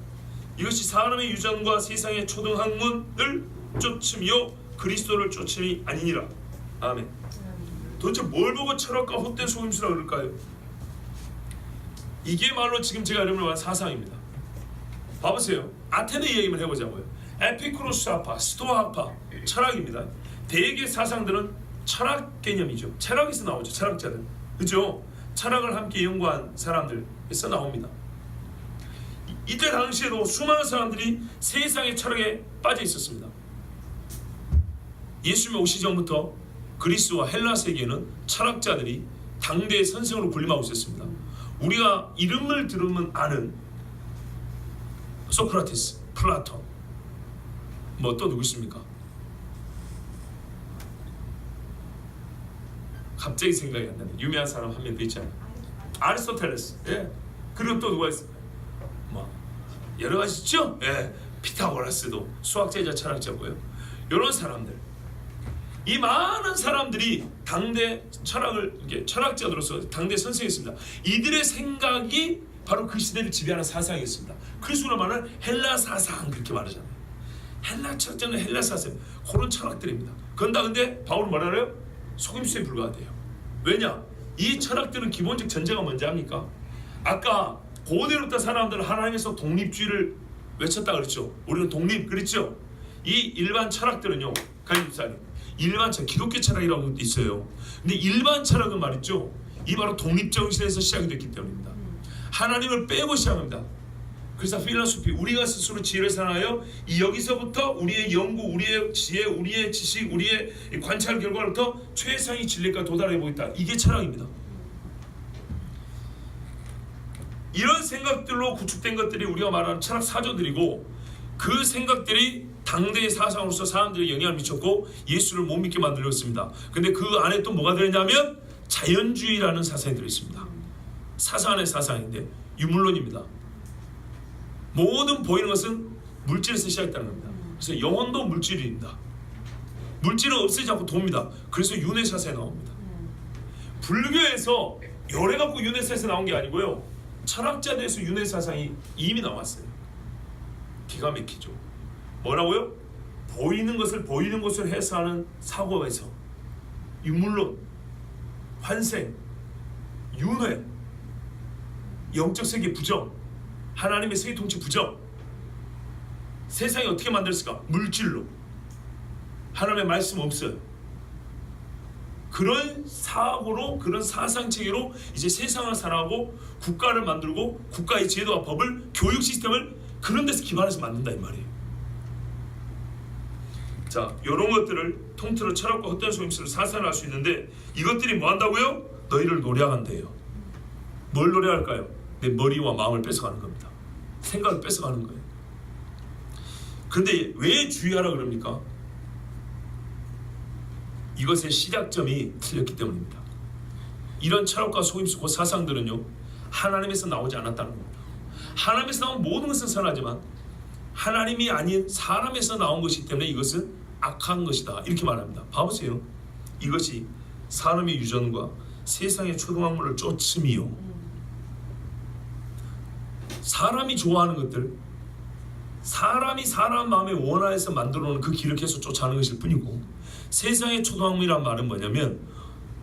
이것이 사람의 유전과 세상의 초등학문을 쫓음이요 그리스도를 쫓음이 아니니라. 아멘. 도대체 뭘 보고 철학과 헛된 속임수라 그럴까요? 이게 말로 지금 제가 여러분을 말한 사상입니다. 봐보세요. 아테네 얘기만 해보자고요. 에피쿠로스 학파, 스토아 학파, 철학입니다. 대개 사상들은 철학 개념이죠. 철학에서 나오죠. 철학자들, 그죠? 철학을 함께 연구한 사람들에서 나옵니다. 이때 당시에도 수많은 사람들이 세상의 철학에 빠져 있었습니다. 예수님 오시 전부터 그리스와 헬라 세계에는 철학자들이 당대의 선생으로 군림하고 있었습니다. 우리가 이름을 들으면 아는 소크라테스, 플라톤, 뭐 또 누구 있습니까? 갑자기 생각이 안 나네. 유명한 사람 한 명 있잖아요. 아리스토텔레스. 예. 그리고 또 누가 있어? 뭐 여러 가지 있죠. 예. 피타고라스도 수학자이자 철학자고요. 이런 사람들, 이 많은 사람들이 당대 철학을 이게 철학자들로서 당대 선생이었습니다. 이들의 생각이 바로 그 시대를 지배하는 사상이었습니다. 그리스로 말하는 헬라 사상 그렇게 말하잖아요. 헬라 철학자는 헬라 사상 그런 철학들입니다. 그런다 근데 바울은 뭐라래요? 속임수에 불과하대요. 왜냐? 이 철학들은 기본적 전제가 뭔지 압니까? 아까 고대로부터 사람들은 하나님에서 독립주의를 외쳤다 그랬죠. 우리는 독립 그랬죠. 이 일반 철학들은요, 가이사님 일반 철학, 기독교 철학이라고 것도 있어요. 근데 일반 철학은 말이죠, 이 바로 독립정신에서 시작이 됐기 때문입니다. 하나님을 빼고 시작합니다. 그래서 필로소피, 우리가 스스로 지혜를 산하여 이 여기서부터 우리의 연구, 우리의 지혜, 우리의 지식, 우리의 관찰 결과로부터 최상의 진리까지 도달해 보겠다. 이게 철학입니다. 이런 생각들로 구축된 것들이 우리가 말하는 철학 사조들이고, 그 생각들이 당대의 사상으로서 사람들에게 영향을 미쳤고 예수를 못 믿게 만들었습니다. 근데 그 안에 또 뭐가 들어있냐면 자연주의라는 사상이 들어있습니다. 사상 안의 사상인데 유물론입니다. 모든 보이는 것은 물질에서 시작했다는 겁니다. 그래서 영혼도 물질입니다. 물질은 없애지 않고 돕니다. 그래서 윤회사상에 나옵니다. 불교에서 열애 갖고 윤회사에서 나온 게 아니고요, 철학자들에서 윤회사상이 이미 나왔어요. 기가 막히죠. 뭐라고요? 보이는 것을 보이는 것으로 해석하는 사고에서 유물론, 환생, 윤회, 영적 세계 부정, 하나님의 세계 통치 부정, 세상이 어떻게 만들었을까? 물질로. 하나님의 말씀 없어요. 그런 사고로, 그런 사상체계로 이제 세상을 살아가고 국가를 만들고 국가의 제도와 법을, 교육 시스템을 그런 데서 기반해서 만든다 이 말이에요. 자, 이런 것들을 통틀어 철학과 헛된 속임수를 사살할 수 있는데, 이것들이 뭐 한다고요? 너희를 노래한대요. 뭘 노래할까요? 내 머리와 마음을 뺏어가는 겁니다. 생각을 뺏어가는 거예요. 그런데 왜 주의하라 그럽니까? 이것의 시작점이 틀렸기 때문입니다. 이런 철학과 속임수, 그 사상들은요, 하나님에서 나오지 않았다는 겁니다. 하나님에서 나온 모든 것은 선하지만 하나님이 아닌 사람에서 나온 것이기 때문에 이것은 악한 것이다, 이렇게 말합니다. 봐보세요. 이것이 사람의 유전과 세상의 초등학문을 쫓음이요, 사람이 좋아하는 것들, 사람이 사람 마음에 원하여서 만들어놓은 그 길을 계속 쫓아가는 것일 뿐이고, 세상의 초등학문이란 말은 뭐냐면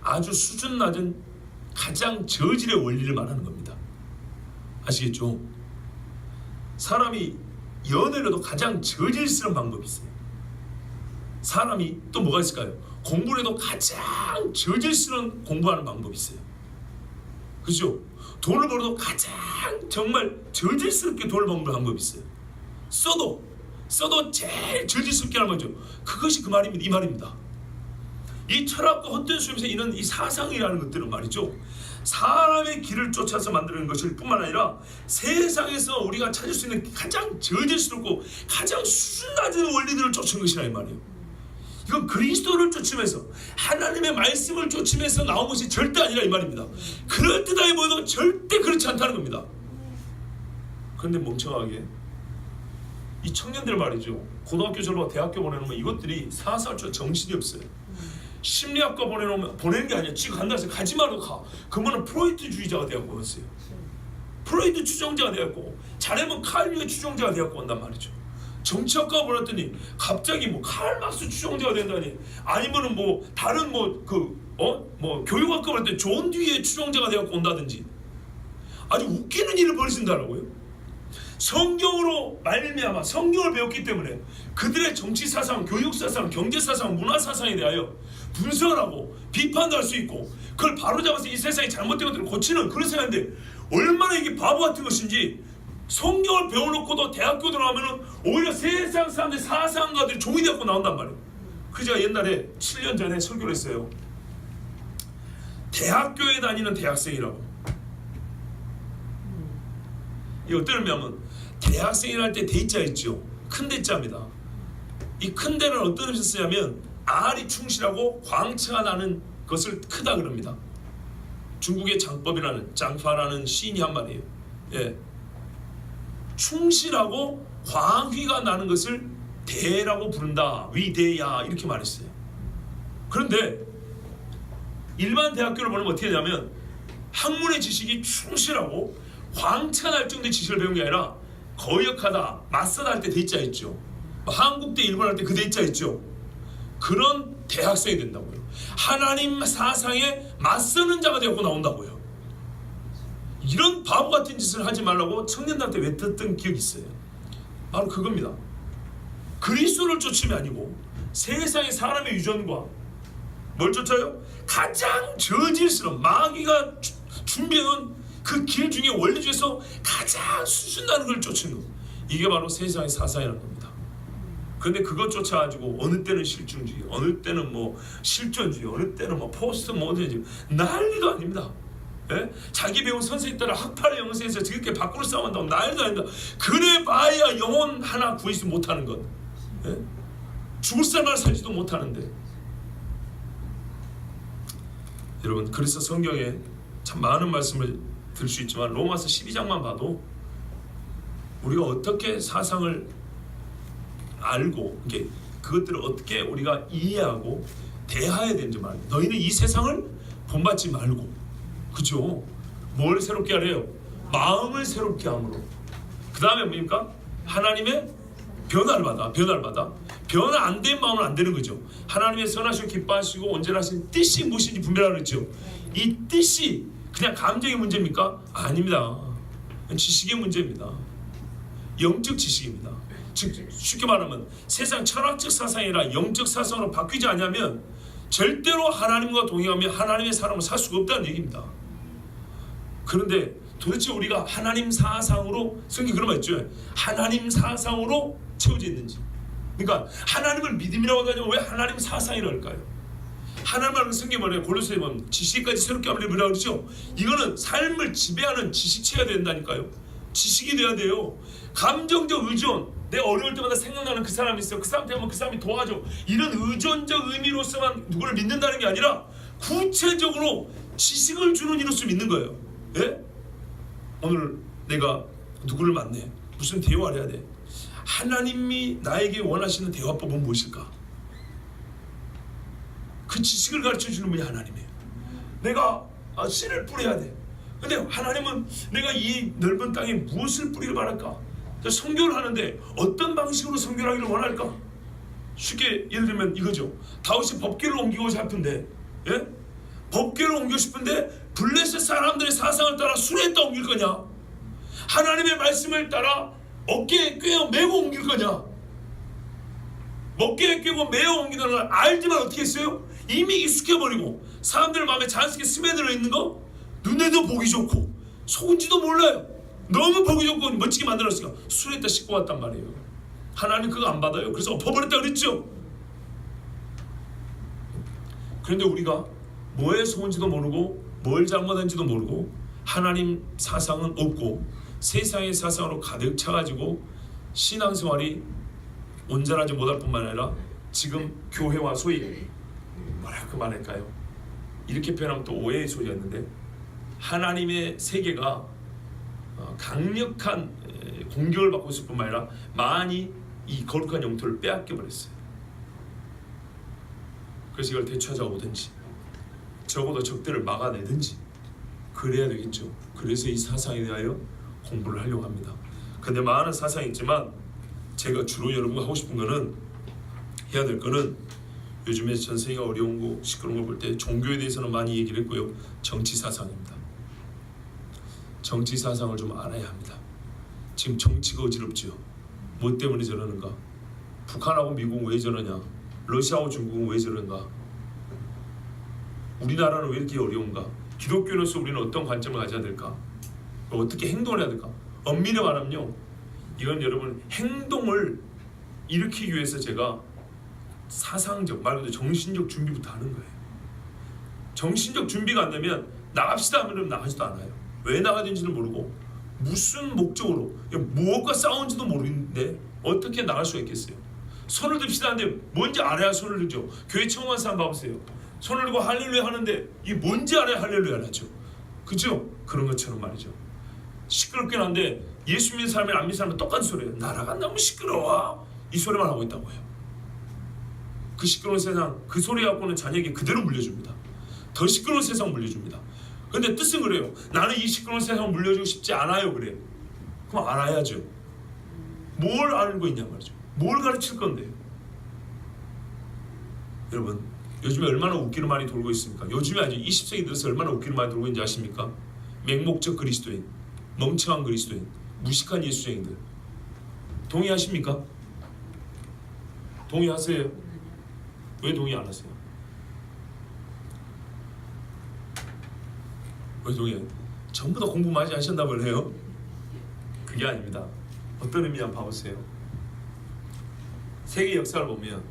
아주 수준 낮은 가장 저질의 원리를 말하는 겁니다. 아시겠죠? 사람이 연애를 해도 가장 저질스러운 방법이 있어요. 사람이 또 뭐가 있을까요? 공부를 해도 가장 저질스러운 공부하는 방법이 있어요. 그죠? 돈을 벌어도 가장 정말 저질스럽게 돈을 버는 방법이 있어요. 써도 제일 저질스럽게 하는 거죠. 그것이 그 말입니다. 이 말입니다. 이 철학과 헛된 수임에서 이런 이 사상이라는 것들은 말이죠, 사람의 길을 쫓아서 만드는 것일 뿐만 아니라 세상에서 우리가 찾을 수 있는 가장 저질스럽고 가장 수준 낮은 원리들을 쫓은 것이라 이 말이에요. 이건 그리스도를 쫓으면서 하나님의 말씀을 쫓으면서 나온 것이 절대 아니라 이 말입니다. 그럴듯하게 보여도 절대 그렇지 않다는 겁니다. 그런데 멍청하게 이 청년들 말이죠, 고등학교 졸업하고 대학교 보내놓으면 이것들이 사사할 정신이 없어요. 심리학과 보내는 게 아니야. 지가 간다 해서 가지 말고 가. 그러면 프로이트주의자가 되었고 왔어요. 프로이트 추종자가 되었고, 잘하면 칼 융의 추종자가 되었고 온단 말이죠. 정치학과 보냈더니 갑자기 뭐 칼 막스 추종자가 된다니, 아니면은 뭐 다른 뭐 교육학과 보냈더니 존 듀이의 추종자가 되었고 온다든지, 아주 웃기는 일을 벌이신다라고요. 성경으로 말미암아 성경을 배웠기 때문에 그들의 정치 사상, 교육 사상, 경제 사상, 문화 사상에 대하여 분석을 하고 비판도 할 수 있고, 그걸 바로잡아서 이 세상에 잘못된 것들을 고치는 그런 생각인데, 얼마나 이게 바보 같은 것인지, 성경을 배워놓고도 대학교 들어가면은 오히려 세상 사람들, 사상가들이 종이 되고 나온단 말이에요. 그 제가 옛날에 7년 전에 설교를 했어요. 대학교에 다니는 대학생이라고. 이 어떤 의미냐면, 대학생이랄 때 대자 있죠. 큰 대자입니다. 이 큰 대는 어떤 의미에서 쓰냐면 알이 충실하고 광채가 나는 그것을 크다 그럽니다. 중국의 장법이라는 장파라는 시인이 한 말이에요. 예. 충실하고 광휘가 나는 것을 대라고 부른다. 위대야 이렇게 말했어요. 그런데 일반 대학교를 보면 어떻게 되냐면 학문의 지식이 충실하고 광채가 날 정도의 지식을 배운 게 아니라 거역하다, 맞서다 할 때 대자 있죠. 한국대 일본 할 때 그 대자 있죠. 그런 대학생이 된다고요. 하나님 사상에 맞서는 자가 되고 나온다고요. 이런 바보 같은 짓을 하지 말라고 청년들한테 외쳤던 기억이 있어요. 바로 그겁니다. 그리스도를 쫓음이 아니고 세상의 사람의 유전과 뭘 쫓아요? 가장 저질스러운 마귀가 준비해놓은 그 길 중에 원리 중에서 가장 수준나는 걸 쫓는 거. 이게 바로 세상의 사상이라는 겁니다. 그런데 그것 쫓아가지고 어느 때는 실증주의, 어느 때는 뭐 실존주의, 어느 때는 뭐 포스트 모더니즘 난리도 아닙니다. 예? 자기 배운 선생님 따라 학파의 영성에서 저렇게 밖으로 싸움한다고 난리도 아닙니다. 그래 봐야 영혼 하나 구하지 못하는 것. 예? 죽을 사람을 살지도 못하는데. 여러분, 그래서 성경에 참 많은 말씀을 들 수 있지만 로마서 12장만 봐도 우리가 어떻게 사상을 알고 그것들을 어떻게 우리가 이해하고 대해야 되는지 말이에요. 너희는 이 세상을 본받지 말고, 그죠? 뭘 새롭게 하래요? 마음을 새롭게 함으로. 그 다음에 뭡니까? 하나님의 변화를 받아. 변화 안 된 마음은 안 되는 거죠. 하나님의 선하시고 기뻐하시고 온전하신 뜻이 무엇인지 분별하라 그랬죠. 이 뜻이 그냥 감정의 문제입니까? 아닙니다. 지식의 문제입니다. 영적 지식입니다. 즉 쉽게 말하면 세상 철학적 사상이라 영적 사상으로 바뀌지 않으면 절대로 하나님과 동행하며 하나님의 사람을 살 수가 없다는 얘기입니다. 그런데 도대체 우리가 하나님 사상으로, 성경에 그런 말 있죠. 하나님 사상으로 채워져 있는지. 그러니까 하나님을 믿음이라고 하면 왜 하나님 사상이라고 할까요? 하나님을 성경에 말해요. 골로새에 보면 지식까지 새롭게 하면 뭐라고 그러죠? 이거는 삶을 지배하는 지식체가 된다니까요. 지식이 돼야 돼요. 감정적 의존, 내 어려울 때마다 생각나는 그 사람이 있어요. 그 사람한테 하면 그 사람이 도와줘. 이런 의존적 의미로서만 누구를 믿는다는 게 아니라 구체적으로 지식을 주는 이로서 믿는 거예요. 예? 오늘 내가 누구를 만내? 무슨 대화를 해야 돼? 하나님이 나에게 원하시는 대화법은 무엇일까? 그 지식을 가르쳐주는 분이 하나님이에요. 내가 씨를 뿌려야 돼. 근데 하나님은 내가 이 넓은 땅에 무엇을 뿌리길 바랄까? 선교를 하는데 어떤 방식으로 선교를 하기를 원할까? 쉽게 예를 들면 이거죠. 다윗이 법궤를 옮기고 싶은데, 예? 법궤를 옮기고 싶은데 블레셋 사람들의 사상을 따라 수레에다 옮길 거냐? 하나님의 말씀을 따라 어깨에 꿰어 메고 옮길 거냐? 어깨에 꿰고 메어 옮기는 걸 알지만 어떻게 했어요? 이미 익숙해버리고 사람들 마음에 자연스럽게 스며들어 있는 거 눈에도 보기 좋고 속은지도 몰라요. 너무 보기 좋고 멋지게 만들었으니까 수레에다 싣고 왔단 말이에요. 하나님 그거 안 받아요. 그래서 엎어버렸다 그랬죠. 그런데 우리가 뭐에 속은지도 모르고 뭘 잘못한지도 모르고 하나님 사상은 없고 세상의 사상으로 가득 차가지고 신앙생활이 온전하지 못할 뿐만 아니라 지금 교회와 소위 뭐라고 말할까요? 이렇게 표현하면 또 오해의 소리가 있는데 하나님의 세계가 강력한 공격을 받고 있을 뿐만 아니라 많이 이 거룩한 영토를 빼앗겨 버렸어요. 그래서 이걸 되찾아오든지 적어도 적들을 막아내든지 그래야 되겠죠. 그래서 이 사상에 대하여 공부를 하려고 합니다. 근데 많은 사상이 있지만 제가 주로 여러분과 하고 싶은 거는 해야 될 거는 요즘에 전 세계가 어려운 거 시끄러운 걸 볼 때 종교에 대해서는 많이 얘기를 했고요. 정치 사상입니다. 정치 사상을 좀 알아야 합니다. 지금 정치가 어지럽죠. 뭐 때문에 저러는가? 북한하고 미국은 왜 저러냐? 러시아하고 중국은 왜 저런가? 우리나라는 왜 이렇게 어려운가? 기독교로서 우리는 어떤 관점을 가져야 될까? 어떻게 행동을 해야 될까? 엄밀히 말하면요, 이건 여러분 행동을 일으키기 위해서 제가 사상적 말 그대로 정신적 준비부터 하는 거예요. 정신적 준비가 안 되면 나갑시다 하면 나가지도 않아요. 왜 나가는지는 모르고 무슨 목적으로 무엇과 싸우는지도 모르는데 어떻게 나갈 수가 있겠어요? 손을 듭시다 하는데 뭔지 알아야 손을 들죠. 교회 처음 온 사람 봐보세요. 손을 들고 할렐루야 하는데 이게 뭔지 알아야 할렐루야를 하죠. 그죠? 그런 것처럼 말이죠. 시끄럽긴 한데 예수 믿는 사람이랑 안 믿는 사람은 똑같은 소리예요. 나라가 너무 시끄러워. 이 소리만 하고 있다고 해요. 그 시끄러운 세상, 그 소리 갖고는 자녀에게 그대로 물려줍니다. 더 시끄러운 세상 물려줍니다. 근데 뜻은 그래요. 나는 이 시끄러운 세상 물려주고 싶지 않아요. 그래요. 그럼 알아야죠. 뭘 알고 있냐 말이죠. 뭘 가르칠 건데요. 여러분, 요즘에 얼마나 웃기는 말이 돌고 있습니까? 요즘에 아주 20세기 들어서 얼마나 웃기는 말이 돌고 있는지 아십니까? 맹목적 그리스도인, 멍청한 그리스도인, 무식한 예수쟁이들. 동의하십니까? 동의하세요? 왜 동의 안 하세요? 왜 동의해요? 전부 다 공부 많이 하셨나 보네요. 그게 아닙니다. 어떤 의미 한번 봐보세요. 세계 역사를 보면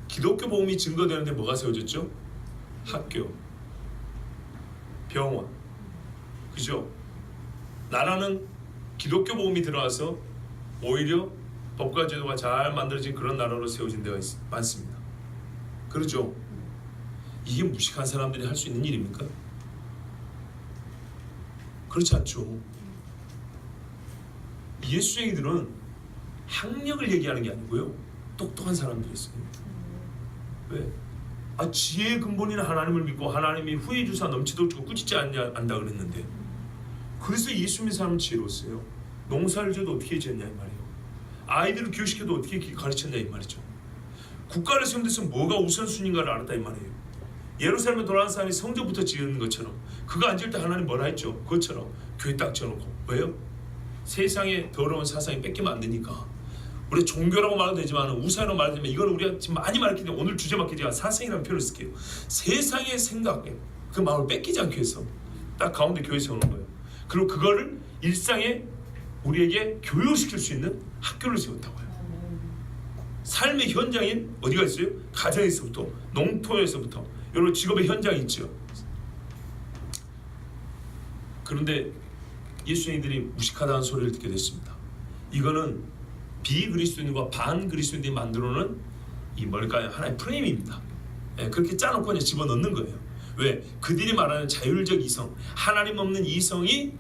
기독교 복음이 증거되는데 뭐가 세워졌죠? 학교, 병원, 그죠? 나라는 기독교 복음이 들어와서 오히려 법과 제도가 잘 만들어진 그런 나라로 세워진 데가 많습니다. 그렇죠? 이게 무식한 사람들이 할 수 있는 일입니까? 그렇지 않죠. 예수쟁이들은 학력을 얘기하는 게 아니고요, 똑똑한 사람들이 있어요. 왜? 지혜의 근본인 하나님을 믿고 하나님이 후에 주사 넘치도록 주고 꾸짖지 않다 그랬는데, 그래서 예수 믿는 사람은 지혜로웠어요. 농사를 져도 어떻게 지었냐 이 말이에요. 아이들을 교육시켜도 어떻게 가르쳤냐 이 말이죠. 국가를 세운 데서 뭐가 우선순위인가를 알았다 이 말이에요. 예루살렘에 돌아간 사람이 성전부터 지은 것처럼, 그거 안 지을 때 하나님 뭐라 했죠? 그것처럼 교회 딱 지어놓고. 왜요? 세상의 더러운 사상이 뺏기면 안 되니까. 우리 종교라고 말해도 되지만 우사라고 말해도 되지만, 이건 우리가 지금 많이 말했기 때문에 오늘 주제 맞게 제가 사상이라는 표현을 쓸게요. 세상의 생각, 그 마음을 뺏기지 않기 위해서 딱 가운데 교회 세우는 거예요. 그리고 그거를 일상에 우리에게 교육시킬 수 있는 학교를 세웠다고 해요. 삶의 현장인 어디가 있어요? 가정에서부터, 농토에서부터, 여러 직업의 현장이 있죠. 그런데 예수님들이 무식하다는 소리를 듣게 됐습니다. 이거는 비그리스도인과 반그리스도인들이 만들어놓은 이 뭘까요? 하나의 프레임입니다. 그렇게 짜놓고 그냥 집어넣는 거예요. 왜? 그들이 말하는 자율적 이성, 하나님 없는 이성이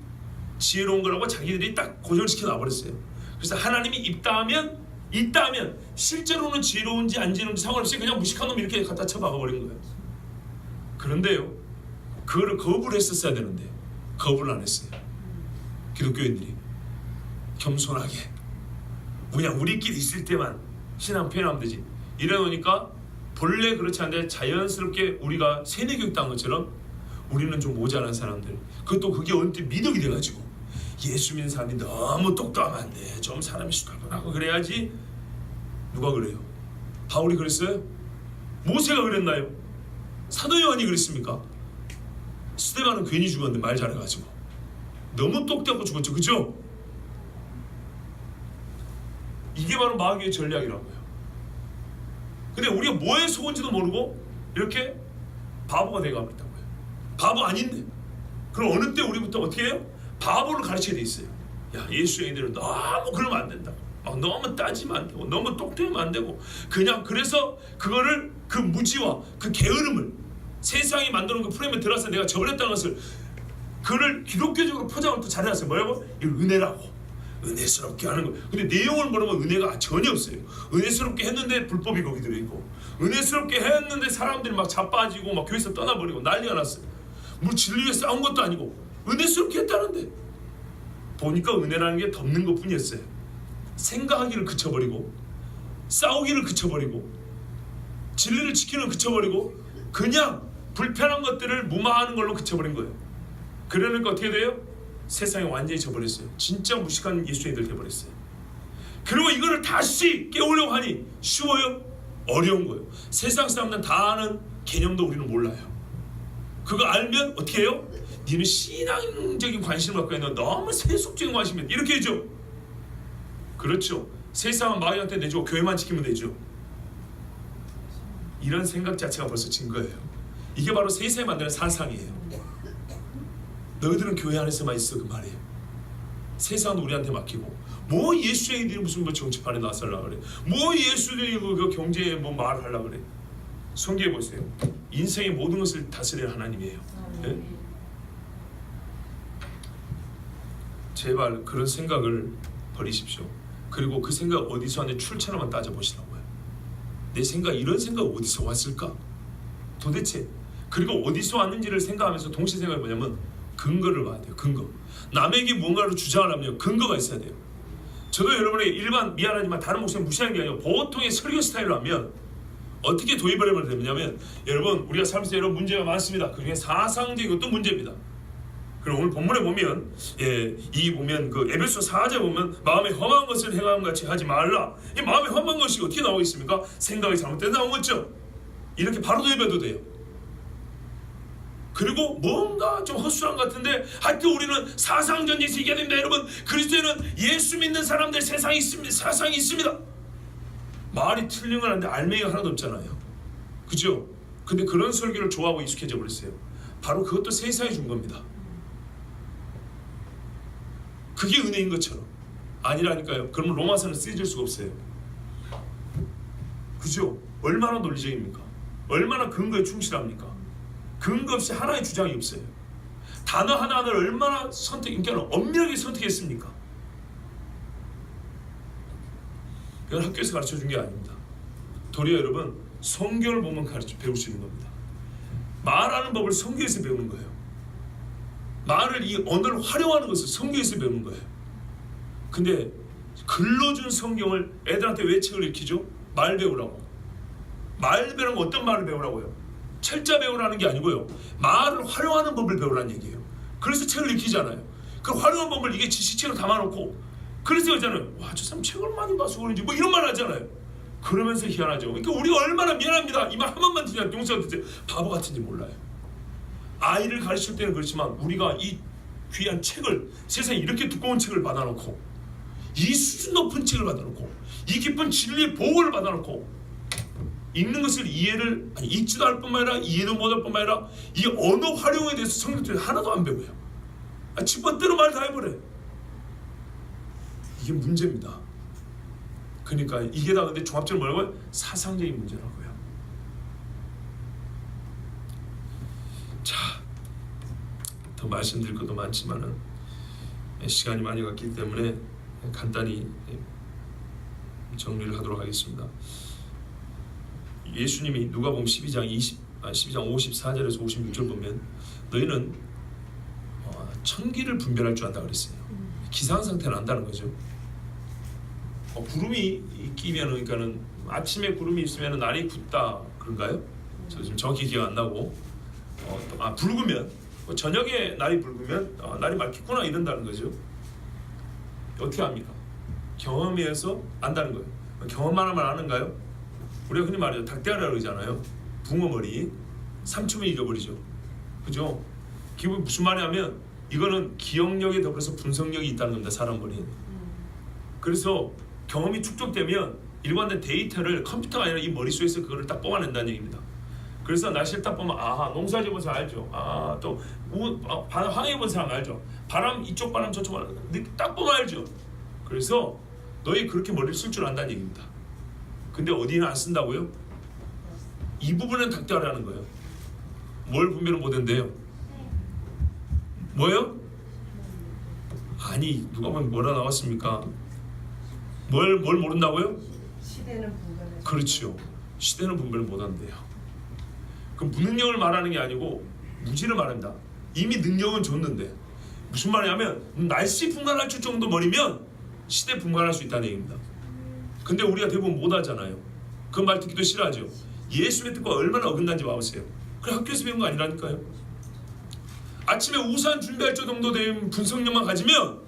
지혜로운 거라고 자기들이 딱 고정시켜 놔버렸어요. 그래서 하나님이 있다면 실제로는 지혜로운지 안 지혜로운지 상관없이 그냥 무식한 놈 이렇게 갖다 쳐박아버린 거예요. 그런데요, 그거를 거부를 했었어야 되는데 거부를 안 했어요. 기독교인들이 겸손하게 그냥 우리끼리 있을 때만 신앙 표현하면 되지, 이래놓으니까 본래 그렇지 않은데 자연스럽게 우리가 세뇌교육 당한 것처럼 우리는 좀 모자란 사람들, 그것도 그게 언뜻 미덕이 돼가지고 예수 믿는 사람이 너무 똑똑하면 안 돼, 좀 사람이 수달하고 그래야지. 누가 그래요? 바울이 그랬어요? 모세가 그랬나요? 사도 요한이 그랬습니까? 스데반은 괜히 죽었는데 말 잘해가지고 너무 똑똑하고 죽었죠. 그죠? 이게 바로 마귀의 전략이라고요. 근데 우리가 뭐에 속은지도 모르고 이렇게 바보가 돼가고 있다고요. 바보 아닌데. 그럼 어느 때 우리부터 어떻게 해요? 바보를 가르쳐야 돼 있어요. 야, 예수님들은 너무 그러면 안 된다고, 너무 따지면 안 되고, 너무 똑똑하면 안 되고, 그냥 그래서 그거를, 그 무지와 그 게으름을 세상이 만드는 그 프레임에 들어서 내가 저버렸다는 것을, 그를 기독교적으로 포장을 또 잘해놨어요. 뭐라고? 이걸 은혜라고, 은혜스럽게 하는 거예요. 근데 내용을 보면 은혜가 전혀 없어요. 은혜스럽게 했는데 불법이 거기 들어있고, 은혜스럽게 했는데 사람들이 막 자빠지고 막 교회에서 떠나버리고 난리가 났어요. 뭐 진리에 싸운 것도 아니고 은혜스럽게 했다는데, 보니까 은혜라는 게 덮는 것 뿐이었어요. 생각하기를 그쳐버리고, 싸우기를 그쳐버리고, 진리를 지키는 그쳐버리고, 그냥 불편한 것들을 무마하는 걸로 그쳐버린 거예요. 그러니까 어떻게 돼요? 세상에 완전히 져버렸어요. 진짜 무식한 예수님들 돼버렸어요. 그리고 이거를 다시 깨우려고 하니 쉬워요? 어려운 거예요. 세상 사람들은 다 아는 개념도 우리는 몰라요. 그거 알면 어떻게 해요? 니는 신앙적인 관심을 갖고 있는, 너무 세속적인 관심이 이렇게 해줘. 그렇죠. 세상은 마귀한테 내주고 교회만 지키면 되죠. 이런 생각 자체가 벌써 증거예요. 이게 바로 세상에 만드는 사상이에요. 너희들은 교회 안에서만 있어, 그 말이에요. 세상은 우리한테 맡기고, 뭐 예수쟁이들이 무슨 뭐 정치판에 나서려고 그래, 뭐 예수들이 그 경제에 뭐 말하려고 그래. 성경에 보세요. 인생의 모든 것을 다스리는 하나님이에요. 네? 제발 그런 생각을 버리십시오. 그리고 그 생각 어디서 왔는지 출처로만 따져보시라고요. 내 생각, 이런 생각 어디서 왔을까? 도대체. 그리고 어디서 왔는지를 생각하면서 동시에 생각해 뭐냐면 근거를 봐야 돼요. 근거. 남에게 뭔가를 주장하려면 근거가 있어야 돼요. 저도 여러분에게 일반, 미안하지만 다른 목사님 무시하는 게 아니라 보통의 설교 스타일로 하면 어떻게 도입을 해버리면 되냐면, 여러분 우리가 살면서 여러 문제가 많습니다. 그중에 사상적인 것도 문제입니다. 그리고 오늘 본문에 보면 이 보면 그 에베소 4절 보면 마음에 험한 것을 행함 같이 하지 말라. 이 마음에 험한 것이 어떻게 나오겠습니까? 생각이 잘못된 나온 거죠. 이렇게 바로 도입해도 돼요. 그리고 뭔가 좀 헛수한 것 같은데 하여튼 우리는 사상전쟁에서 이겨야 됩니다. 여러분 그리스도에는 예수 믿는 사람들 세상이 있습니다. 사상이 있습니다. 말이 틀린 건 아닌데 알맹이가 하나도 없잖아요. 그죠? 근데 그런 설교를 좋아하고 익숙해져 버렸어요. 바로 그것도 세상이 준 겁니다. 그게 은혜인 것처럼. 아니라니까요. 그러면 로마서는 쓰여질 수가 없어요. 그죠? 얼마나 논리적입니까? 얼마나 근거에 충실합니까? 근거 없이 하나의 주장이 없어요. 단어 하나하나를 얼마나 그러니까 엄밀하게 선택했습니까? 이건 학교에서 가르쳐준 게 아닙니다. 도리어 여러분 성경을 보면 배울 수 있는 겁니다. 말하는 법을 성경에서 배우는 거예요. 말을, 이 언어를 활용하는 것을 성경에서 배우는 거예요. 근데 글러준 성경을 애들한테 왜 책을 읽히죠? 말 배우라고. 말 배우는 건 어떤 말을 배우라고요? 철자 배우라는 게 아니고요. 말을 활용하는 법을 배우라는 얘기예요. 그래서 책을 읽히잖아요. 그 활용한 법을 이게 지식책으로 담아놓고, 그래서 여자는 와, 저 사람 책을 많이 봐서 그런지 뭐 이런 말 하잖아요. 그러면서 희한하죠. 그러니까 우리가 얼마나 미안합니다. 이 말 한 번만 듣자 용서가 되지 바보 같은지 몰라요. 아이를 가르칠 때는 그렇지만 우리가 이 귀한 책을, 세상에 이렇게 두꺼운 책을 받아놓고, 이 수준 높은 책을 받아놓고, 이 깊은 진리의 보호를 받아놓고, 읽는 것을 읽지도 할 뿐만 아니라 이해도 못할 뿐만 아니라 이 언어 활용에 대해서 성경적으로 하나도 안 배워요. 집어대로 말 다 해버려요. 이게 문제입니다. 그러니까 이게 다 근데 종합적으로 뭐라고요? 사상적인 문제라고요. 자, 더 말씀드릴 것도 많지만은 시간이 많이 갔기 때문에 간단히 정리를 하도록 하겠습니다. 예수님이 누가복음 12장 54절에서 56절 보면 너희는 천기를 분별할 줄 안다 그랬어요. 기상 상태는 안다는 거죠. 구름이 끼면, 그러니까는 아침에 구름이 있으면 날이 굳다 그런가요? 저 지금 정확히 기억 안 나고, 붉으면 저녁에 날이 붉으면 날이 맑겠구나 이런다는 거죠. 어떻게 합니까? 경험에서 안다는 거예요. 경험만 하면 아는가요? 우리가 흔히 말해요. 닭대가리라고 그러잖아요. 붕어머리 3초면 잊어버리죠. 그죠? 기분 무슨 말이냐면 이거는 기억력에 더불어서 분석력이 있다는 겁니다. 사람 머리는. 그래서 경험이 축적되면 일관된 데이터를 컴퓨터가 아니라 이 머릿속에서 그거를 딱 뽑아낸다는 얘기입니다. 그래서 날씨를 딱 보면 농사 지어본 사람 알죠. 또 황해 본 사람 알죠. 바람 이쪽 바람 저쪽 바람 딱 보면 알죠. 그래서 너희 그렇게 머리를 쓸 줄 안다는 얘기입니다. 근데 어디는 안 쓴다고요? 이 부분은 닭대가리라는 거예요. 뭘 분별을 못한대요? 뭐예요? 아니 누가 보면 뭐라 나왔습니까? 뭘 모른다고요? 시대는 분별을. 그렇죠. 시대는 분별을 못한대요. 그 무능력을 말하는 게 아니고 무지를 말한다. 이미 능력은 줬는데 무슨 말이냐면 날씨 분간할 줄 정도 머리면 시대 분간할 수 있다는 얘기입니다. 근데 우리가 대부분 못하잖아요. 그 말 듣기도 싫어하죠. 예수의 뜻과 얼마나 어긋난지 봐보세요. 그래 학교에서 배운 거 아니라니까요. 아침에 우산 준비할 정도 된 분석력만 가지면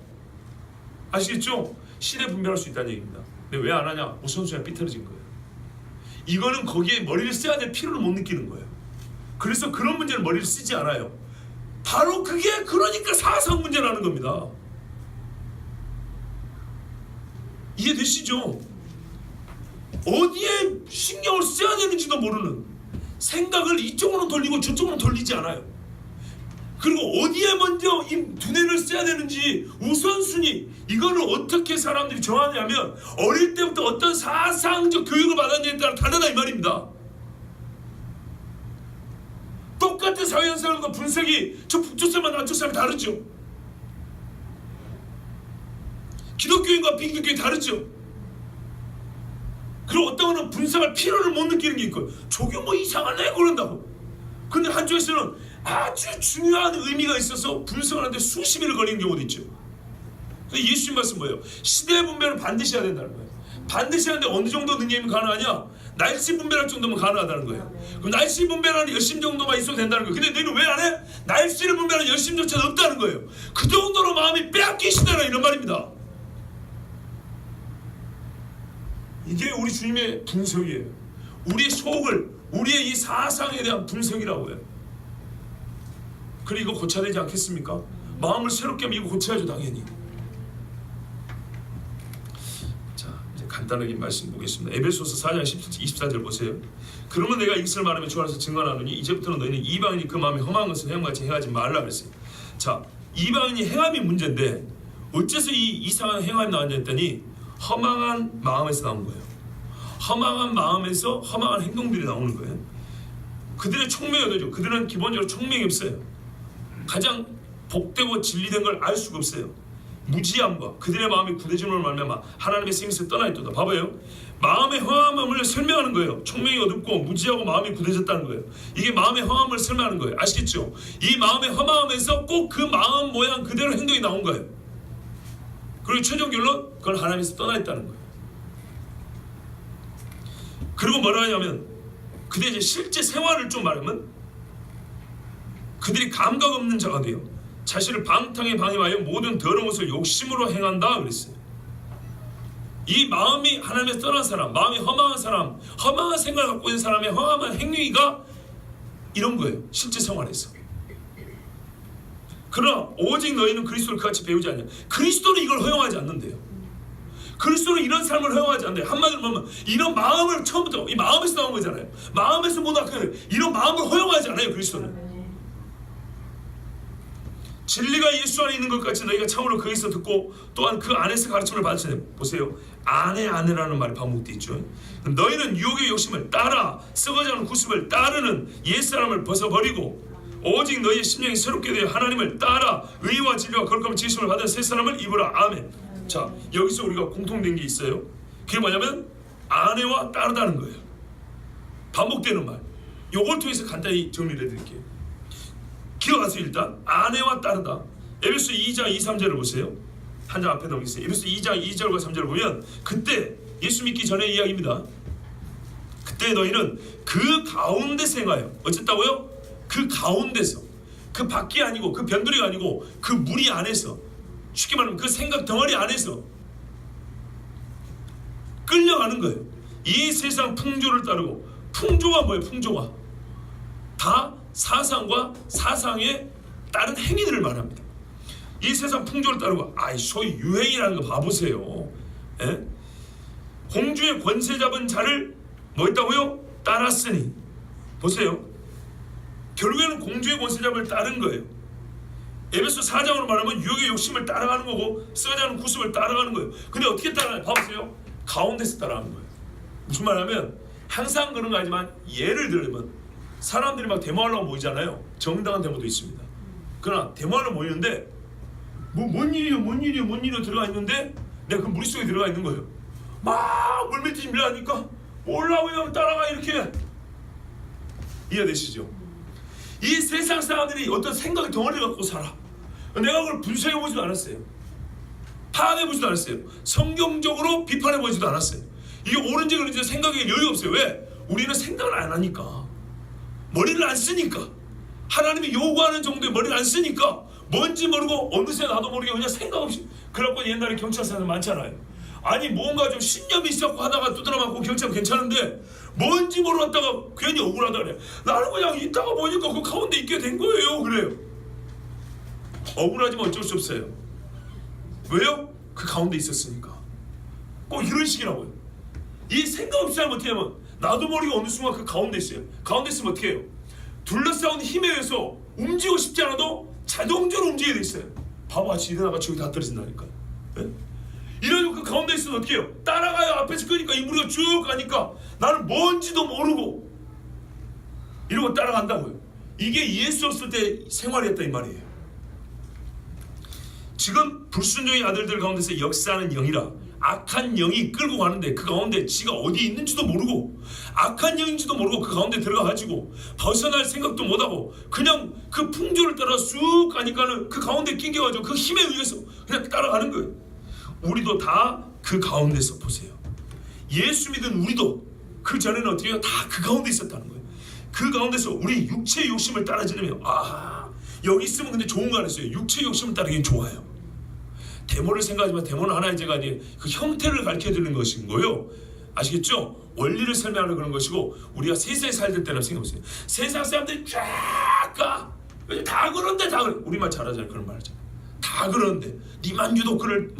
아시겠죠? 시대 분별할 수 있다는 얘기입니다. 근데 왜 안 하냐? 우선순위가 삐뚤어진 거예요. 이거는 거기에 머리를 써야 될 필요를 못 느끼는 거예요. 그래서 그런 문제는 머리를 쓰지 않아요. 바로 그게 그러니까 사상 문제라는 겁니다. 이해되시죠? 어디에 신경을 써야 되는지도 모르는, 생각을 이쪽으로 돌리고 저쪽으로 돌리지 않아요. 그리고 어디에 먼저 이 두뇌를 써야 되는지 우선순위, 이거를 어떻게 사람들이 정하냐면 어릴 때부터 어떤 사상적 교육을 받았느냐에 따라 다르다 이 말입니다. 사회 현상과 분석이 저 북쪽 사람과 남쪽 사람이 다르죠. 기독교인과 비기독교인이 다르죠. 그리고 어떤 거는 분석할 필요를 못 느끼는 게 있고, 저게 뭐 이상하네 그런다고. 근데 한쪽에서는 아주 중요한 의미가 있어서 분석하는데 수십 일을 걸리는 경우도 있죠. 예수님 말씀 뭐예요? 시대 분별은 반드시 해야 된다는 거예요. 반드시 하는데 어느 정도 능력이면 가능하냐? 날씨 분별할 정도면 가능하다는 거예요. 그럼 날씨 분별하는 열심 정도만 있어도 된다는 거예요. 근데 너희는 왜 안 해? 날씨를 분별하는 열심조차 없다는 거예요. 그 정도로 마음이 빼앗기시다라 이런 말입니다. 이게 우리 주님의 분석이에요. 우리의 속을, 우리의 이 사상에 대한 분석이라고 해요. 그리고 이거 고쳐야 되지 않겠습니까? 마음을 새롭게 하면 이거 고쳐야죠, 당연히. 자, 이제 간단하게 말씀 보겠습니다. 에베소서 4장 24절 보세요. 그러면 내가 이것을 말하며 주 안에서 증거하노니 이제부터는 너희는 이방인이 그 마음에 험한 것을 행함같이 행하지 말라 그랬어요. 자, 이방인이 행함이 문제인데 어째서 이 이상한 행함이 나왔냐 했더니 허망한 마음에서 나온 거예요. 허망한 마음에서 허망한 행동들이 나오는 거예요. 그들의 총명이 어디죠? 그들은 기본적으로 총명이 없어요. 가장 복되고 진리된 걸 알 수가 없어요. 무지함과 그들의 마음이 굳어짐으로 말미암아 하나님의 생명에서 떠나 있도다. 봐봐요. 마음의 허함을 설명하는 거예요. 총명이 어둡고 무지하고 마음이 굳어졌다는 거예요. 이게 마음의 허함을 설명하는 거예요. 아시겠죠? 이 마음의 허망함에서 꼭 그 마음 모양 그대로 행동이 나온 거예요. 그리고 최종 결론, 그건 하나님에서 떠나 있다는 거예요. 그리고 뭐라 하냐면, 그들의 이제 실제 생활을 좀 말하면 그들이 감각 없는 자가 돼요. 자신을 방탕에 방임하여 모든 더러운 것을 욕심으로 행한다 그랬어요. 이 마음이 하나님에서 떠난 사람, 마음이 허망한 사람, 허망한 생각을 갖고 있는 사람의 허망한 행위가 이런 거예요. 실제 생활에서. 그러나 오직 너희는 그리스도를 그같이 배우지 않냐. 그리스도는 이걸 허용하지 않는데요. 그리스도는 이런 삶을 허용하지 않는데, 한마디로 보면 이런 마음을 처음부터 이 마음에서 나온 거잖아요. 마음에서 못 낳거든요. 이런 마음을 허용하지 않아요. 그리스도는. 진리가 예수 안에 있는 것 같이 너희가 참으로 거기서 듣고 또한 그 안에서 가르침을 받으시네. 보세요. 안에라는 말이 반복되어 있죠. 너희는 유혹의 욕심을 따라 썩어지는 구습을 따르는 옛사람을 벗어버리고 오직 너희의 심령이 새롭게 되어 하나님을 따라 의와 진리와 거룩함을 지으심을 받은 새 사람을 입으라. 아멘. 자, 여기서 우리가 공통된 게 있어요. 그게 뭐냐면 아내와 따르다는 거예요. 반복되는 말. 요걸 통해서 간단히 정리를 해드릴게요. 기억하세요. 일단 아내와 따르다. 에베소 2장 2, 3절을 보세요. 한 장 앞에 넘기세요. 에베소 2장 2절과 3절을 보면 그때 예수 믿기 전의 이야기입니다. 그때 너희는 그 가운데서 행하여 어쨌다고요? 그 가운데서, 그 밖이 아니고 그 변두리가 아니고 그 무리 안에서, 쉽게 말하면 그 생각 덩어리 안에서 끌려가는 거예요. 이 세상 풍조를 따르고, 풍조가 뭐예요? 풍조가 다 사상과 사상에 따른 행위들을 말합니다. 이 세상 풍조를 따르고, 소위 유행이라는 거 봐보세요. 에? 공주의 권세 잡은 자를 뭐 했다고요? 따랐으니. 보세요. 결국에는 공주의 권세 잡을 따른 거예요. 에베소 4장으로 말하면 유혹의 욕심을 따라가는 거고 썩어지는 구습을 따라가는 거예요. 근데 어떻게 따라가요? 봐보세요. 가운데서 따라가는 거예요. 무슨 말하면 항상 그런 거 아니지만, 예를 들면 사람들이 막 데모하려고 모이잖아요. 정당한 데모도 있습니다. 그러나 데모하려고 모이는데 뭔 일이요 들어가 있는데 내가 그 무릿속에 들어가 있는 거예요. 막 물밀듯이 밀어가니까 올라오면 따라가. 이렇게 이해되시죠? 이 세상 사람들이 어떤 생각의 덩어리를 갖고 살아. 내가 그걸 분석해보지도 않았어요. 파악해보지도 않았어요. 성경적으로 비판해보지도 않았어요. 이게 옳은지 그른지 생각에 여유가 없어요. 왜? 우리는 생각을 안 하니까. 머리를 안 쓰니까. 하나님이 요구하는 정도의 머리를 안 쓰니까 뭔지 모르고 어느새 나도 모르게 그냥 생각 없이. 그래갖고 옛날에 경찰서는 많잖아요. 아니 뭔가 좀 신념이 있었고 하다가 두드러 맞고 경찰 괜찮은데 뭔지 모르겠다가 괜히 억울하다 그래. 나는 그냥 있다가 보니까 그 가운데 있게 된 거예요. 그래요. 억울하지만 어쩔 수 없어요. 왜요? 그 가운데 있었으니까. 꼭 이런 식이라고요. 이 생각 없이 하면 어떻게 하면 나도 모르게 어느 순간 그 가운데 있어요. 가운데 있으면 어떻게 해요? 둘러싸운 힘에 의해서 움직이고 싶지 않아도 자동적으로 움직이게 돼 있어요. 바보같이 일어나가 저기 다 떨어진다니까. 네? 이러면 그 가운데 있으면 어떻게 해요? 따라가요. 앞에서 끄니까 이 무리가 쭉 가니까 나는 뭔지도 모르고 이러고 따라간다고요. 이게 예수 없을 때 생활이었다 이 말이에요. 지금 불순종의 아들들 가운데서 역사하는 영이라 악한 영이 끌고 가는데 그 가운데 지가 어디 있는지도 모르고 악한 영인지도 모르고 그 가운데 들어가가지고 벗어날 생각도 못하고 그냥 그 풍조를 따라 쑥 가니까는 그 가운데 낑겨가지고 그 힘에 의해서 그냥 따라가는 거예요. 우리도 다 그 가운데서 보세요. 예수 믿은 우리도 그 전에는 어떻게 해요? 다 그 가운데 있었다는 거예요. 그 가운데서 우리 육체의 욕심을 따라지려면 여기 있으면 근데 좋은 거 아니었어요. 육체의 욕심을 따르긴 좋아요. 데모를 생각하지만 데모는 하나의 제가 이제 그 형태를 가르쳐드리는 것인 거예요. 아시겠죠? 원리를 설명하는 그런 것이고 우리가 세상에 살던 때는 생각해보세요. 세상 사람들이 쫙 가. 다 그런데 다 그래. 우리만 잘하잖아요. 그런 말 하잖아요. 다 그러는데 니만 유독 그를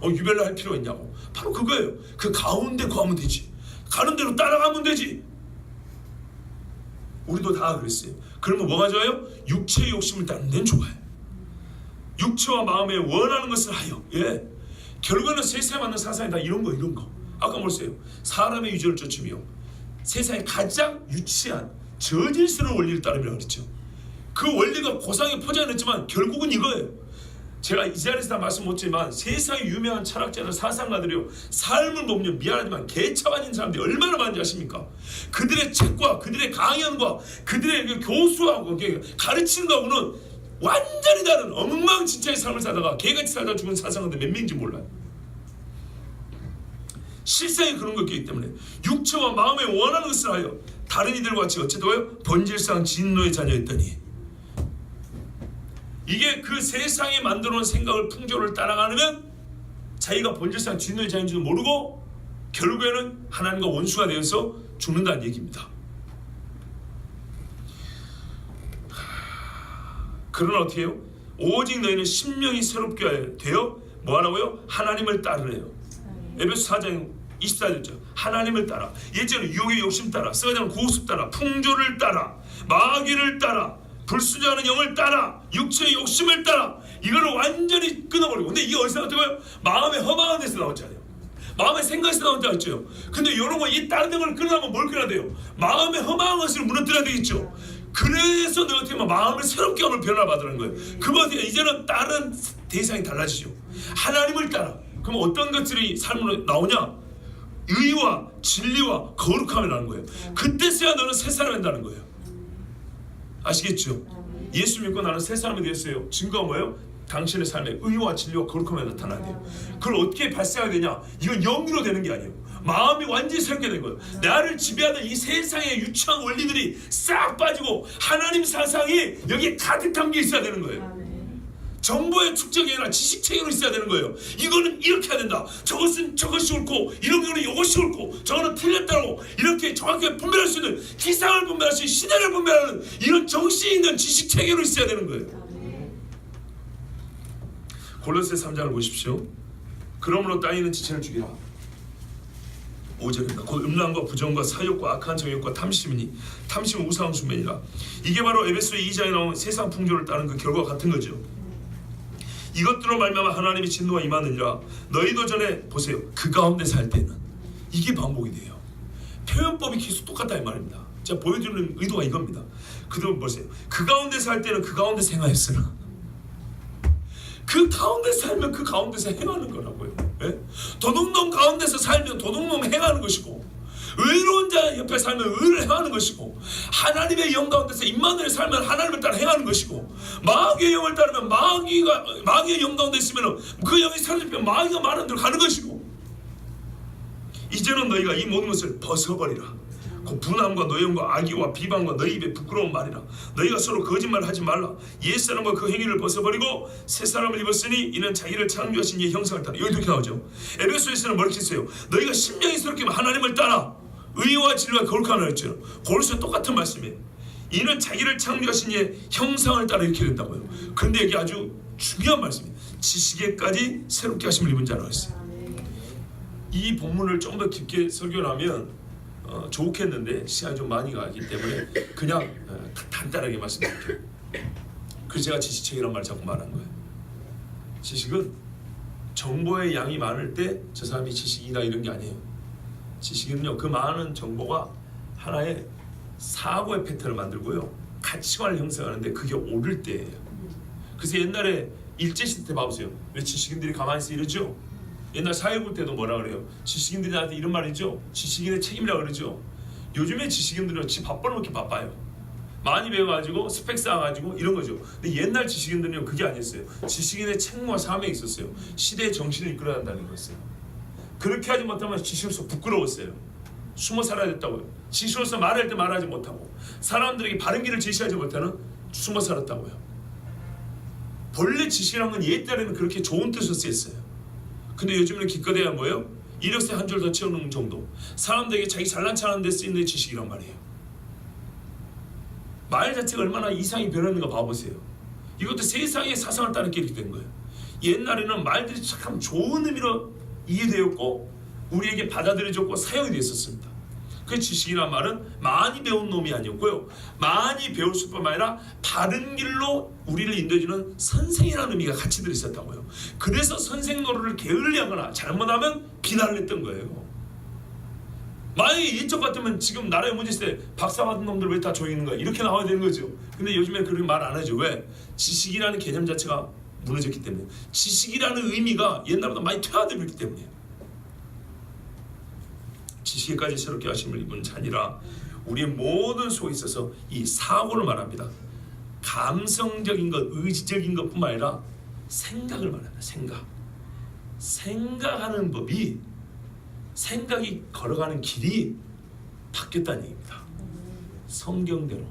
유별로 할 필요 있냐고. 바로 그거예요. 그 가운데 가면 되지. 가는 대로 따라가면 되지. 우리도 다 그랬어요. 그러면 뭐가 좋아요? 육체의 욕심을 따르는 데는 좋아요. 육체와 마음에 원하는 것을 하여 결국에는 세상에 맞는 사상이 다 이런 거. 아까 뭐랬어요? 사람의 유전을 쫓으며 세상에 가장 유치한 저질스러운 원리를 따르며 그랬죠. 그 원리가 고상에 포장했지만 결국은 이거예요. 제가 이 자리에서 다 말씀 못했지만 세상에 유명한 철학자들 사상가들이요 삶을 보면 미안하지만 개차반인 사람들이 얼마나 많은지 아십니까? 그들의 책과 그들의 강연과 그들의 그 교수하고 가르치는 거하고는 완전히 다른 엉망진창의 삶을 살다가 개같이 살다 죽은 사상가들 몇 명인지 몰라요. 실상이 그런 것이기 때문에 육체와 마음에 원하는 것을 하여 다른 이들과 같이 어찌도요? 본질상 진노의 자녀였더니 이게 그 세상이 만들어놓은 생각을 풍조를 따라가면 자기가 본질상 진노의 자녀인지도 모르고 결국에는 하나님과 원수가 되어서 죽는다는 얘기입니다. 그러나 어떻게 해요? 오직 너희는 심령이 새롭게 되어 뭐하라고요? 하나님을 따르래요. 에베소 4장 24절죠. 하나님을 따라. 예전에 유혹의 욕심 따라, 쓰가자는 구속습 따라, 풍조를 따라, 마귀를 따라, 불순종하는 영을 따라, 육체의 욕심을 따라, 이거를 완전히 끊어버리고. 근데 이게 어디서 나왔다고요? 마음의 허망한 데서 나왔잖아요. 마음의 생각에서 나온다고 했죠. 근데 이런 거 이 다른 걸 끊으려면 뭘 끊어야 돼요? 마음의 허망한 것을 무너뜨려야 되겠죠. 그래서 내가 어떻게 마음을 새롭게 하면 변화받으는 거예요. 그것이 이제는 다른 대상이 달라지죠. 하나님을 따라. 그럼 어떤 것들이 삶으로 나오냐? 의와 진리와 거룩함이 나는 거예요. 그때서야 너는 새 사람이 된다는 거예요. 아시겠죠? 예수 믿고 나는 새 사람이 되었어요. 증거가 뭐예요? 당신의 삶에 의와 진리와 거룩함이 나타나야 돼요. 그걸 어떻게 발생하게 되냐? 이건 영으로 되는 게 아니에요. 마음이 완전히 새롭게 된 거예요. 나를 지배하는 이 세상의 유치한 원리들이 싹 빠지고 하나님 사상이 여기에 가득한 게 있어야 되는 거예요. 정보의 축적이 아니라 지식 체계로 있어야 되는 거예요. 이거는 이렇게 해야 된다. 저것은 저것이 옳고 이런 경우는 이것이 옳고 저거는 틀렸다고 이렇게 정확하게 분별할 수 있는 기상을 분별할 수 있는 시대를 분별하는 이런 정신이 있는 지식 체계로 있어야 되는 거예요. 골로새 3장을 보십시오. 그러므로 따위는 지체를 죽이라. 5절입니다. 곧 음란과 부정과 사욕과 악한 정욕과 탐심이니 탐심은 우상한 순매니라. 이게 바로 에베소 2장에 나온 세상 풍조를 따르는 그 결과가 같은 거죠. 이것들로 말미암아 하나님의 진노가 임하느니라. 너희도 전에 보세요. 그 가운데 살 때는 이게 반복이 돼요. 표현법이 계속 똑같다 이 말입니다. 제가 보여주는 의도가 이겁니다. 그들은 보세요. 그 가운데 살 때는 그 가운데 생하였으나 그 가운데 살면 그 가운데서 행하는 거라고요. 도둑놈 가운데서 살면 도둑놈 행하는 것이고 의로운 자 옆에 살면 의를 행하는 것이고 하나님의 영 가운데서 임마누엘 살면 하나님을 따라 행하는 것이고 마귀의 영을 따르면 마귀의 영 가운데 있으면 그 영이 사라지면 마귀가 말하는 대로 가는 것이고 이제는 너희가 이 모든 것을 벗어버리라. 그 분함과 노염과 악의와 비방과 너희 입에 부끄러운 말이라. 너희가 서로 거짓말을 하지 말라. 옛사람과 그 행위를 벗어버리고 새 사람을 입었으니 이는 자기를 창조하신 이의 형상을 따라. 여기 이렇게 나오죠. 에베소에서는 뭐렇게 했어요? 너희가 심령이 새롭게 하나님을 따라 의와 진리와 거룩함을 했죠. 골로새 똑같은 말씀이에요. 이는 자기를 창조하신 이의 형상을 따라 이렇게 된다고요. 근데 이게 아주 중요한 말씀이에요. 지식에까지 새롭게 하심을 입은 자라고 했어요. 이 본문을 좀 더 깊게 설교하면 좋겠는데 시간이 좀 많이 가기 때문에 그냥 간단하게 말씀드릴게요. 그래서 제가 지식책이란 말을 자꾸 말하는 거예요. 지식은 정보의 양이 많을 때 저 사람이 지식이다 이런 게 아니에요. 지식은요, 그 많은 정보가 하나의 사고의 패턴을 만들고요, 가치관을 형성하는데 그게 옳을 때예요. 그래서 옛날에 일제시대 때 봐보세요. 왜 지식인들이 가만히 있어 이러죠? 옛날 사회부 때도 뭐라 그래요? 지식인들이 나한테 이런 말이죠. 지식인의 책임이라 그러죠. 요즘에 지식인들은 지 밥 벌어먹기 바빠요. 많이 배워가지고 스펙 쌓아가지고 이런 거죠. 근데 옛날 지식인들은 그게 아니었어요. 지식인의 책무와 사명이 있었어요. 시대의 정신을 이끌어야 한다는 거였어요. 그렇게 하지 못하면 지식으로서 부끄러웠어요. 숨어 살아야 됐다고요. 지식으로서 말할 때 말하지 못하고 사람들에게 바른 길을 제시하지 못하는 숨어 살았다고요. 본래 지식이란 건 옛 때에는 그렇게 좋은 뜻으로 쓰였어요. 근데 요즘에는 기껏해야 뭐예요? 이력서에 한 줄 더 채우는 정도. 사람들에게 자기 잘난 척하는 데 쓰이는 지식이란 말이에요. 말 자체가 얼마나 이상이 변했는가 봐보세요. 이것도 세상의 사상을 따르게 이렇게 된 거예요. 옛날에는 말들이 참 좋은 의미로 이해되었고 우리에게 받아들여졌고 사용이 됐었습니다. 그 지식이란 말은 많이 배운 놈이 아니었고요. 많이 배웠을 뿐만 아니라 바른 길로 우리를 인도해주는 선생이라는 의미가 같이 들어있었다고요. 그래서 선생 노릇을 게을리하거나 잘못하면 비난을 했던 거예요. 만약에 이쪽 같으면 지금 나라의 문제 있을 때 박사 받은 놈들 왜 다 조용히 있는 거야? 이렇게 나와야 되는 거죠. 근데 요즘에 그렇게 말 안 하죠. 왜? 지식이라는 개념 자체가 무너졌기 때문에. 지식이라는 의미가 옛날보다 많이 퇴화되었기 때문이에요. 지식에까지 새롭게 하심을 입은 자니라. 우리의 모든 속에 있어서 이 사고를 말합니다. 감성적인 것, 의지적인 것뿐만 아니라 생각을 말합니다. 생각하는 법이, 생각이 걸어가는 길이 바뀌었다는 얘기입니다. 성경대로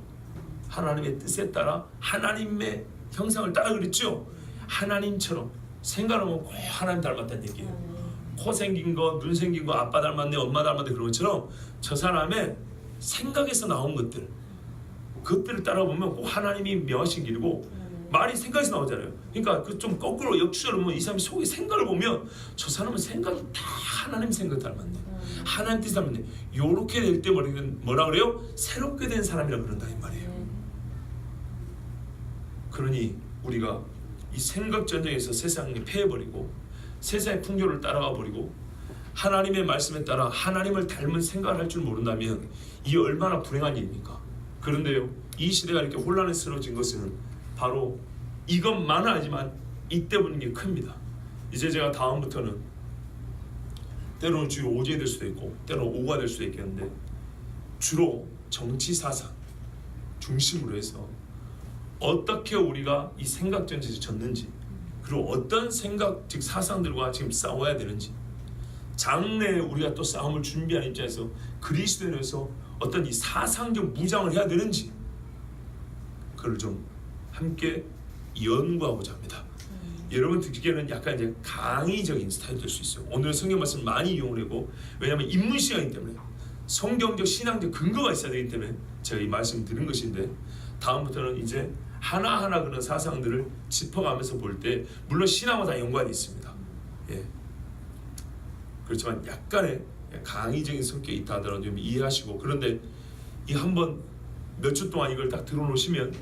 하나님의 뜻에 따라 하나님의 형상을 따라 그랬죠. 하나님처럼 생각하면 꼭 하나님 닮았다는 얘기예요. 코 생긴 거, 눈 생긴 거, 아빠 닮았네, 엄마 닮았네 그런 것처럼 저 사람의 생각에서 나온 것들, 그것들을 따라보면 꼭 하나님이 명하신 길이고 말이 생각에서 나오잖아요. 그러니까 그 좀 거꾸로 역추적으로 보면 이 사람의 속의 생각을 보면 저 사람은 생각이 다 하나님 생각 닮았네, 하나님 뜻 닮았네. 요렇게 될 때 뭐라 그래요? 새롭게 된 사람이라 그런다 이 말이에요. 그러니 우리가 이 생각 전쟁에서 세상을 패해버리고 세상의 풍조를 따라가 버리고 하나님의 말씀에 따라 하나님을 닮은 생각을 할 줄 모른다면 이 얼마나 불행한 일입니까? 그런데요, 이 시대가 이렇게 혼란스러워진 것은 바로 이것만은 아니지만 이때보는 게 큽니다. 이제 제가 다음부터는 때로는 주로 오제될 수도 있고 때로는 오가 될 수도 있겠는데 주로 정치 사상 중심으로 해서 어떻게 우리가 이 생각 전쟁에서 졌는지, 그리고 어떤 생각 즉 사상들과 지금 싸워야 되는지, 장래에 우리가 또 싸움을 준비하는 입장에서 그리스도인으로서 어떤 이 사상적 무장을 해야 되는지 그걸 좀 함께 연구하고자 합니다. 여러분 듣기에는 약간 이제 강의적인 스타일이 될 수 있어요. 오늘 성경 말씀 많이 이용을 하고, 왜냐하면 입문 시간이기 때문에 성경적 신앙적 근거가 있어야 되기 때문에 제가 이 말씀 드린 것인데, 다음부터는 이제 하나하나 그런 사상들을 짚어가면서 볼 때 물론 신앙과 다 연관이 있습니다. 예. 그렇지만 약간의 강의적인 성격이 있다 하더라도 좀 이해하시고, 그런데 이 한번 몇 주 동안 이걸 딱 들어놓으시면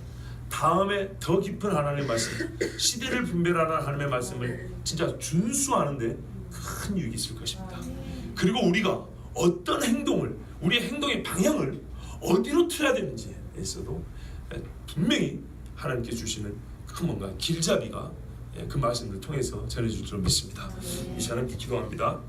다음에 더 깊은 하나님의 말씀, 시대를 분별하는 하나님의 말씀을 진짜 준수하는데 큰 유익이 있을 것입니다. 그리고 우리가 어떤 행동을, 우리의 행동의 방향을 어디로 틀어야 되는지에서도 분명히 하나님께 주시는 큰 뭔가 길잡이가 그 말씀을 통해서 전해줄 줄 믿습니다. 이 시간에 기도합니다.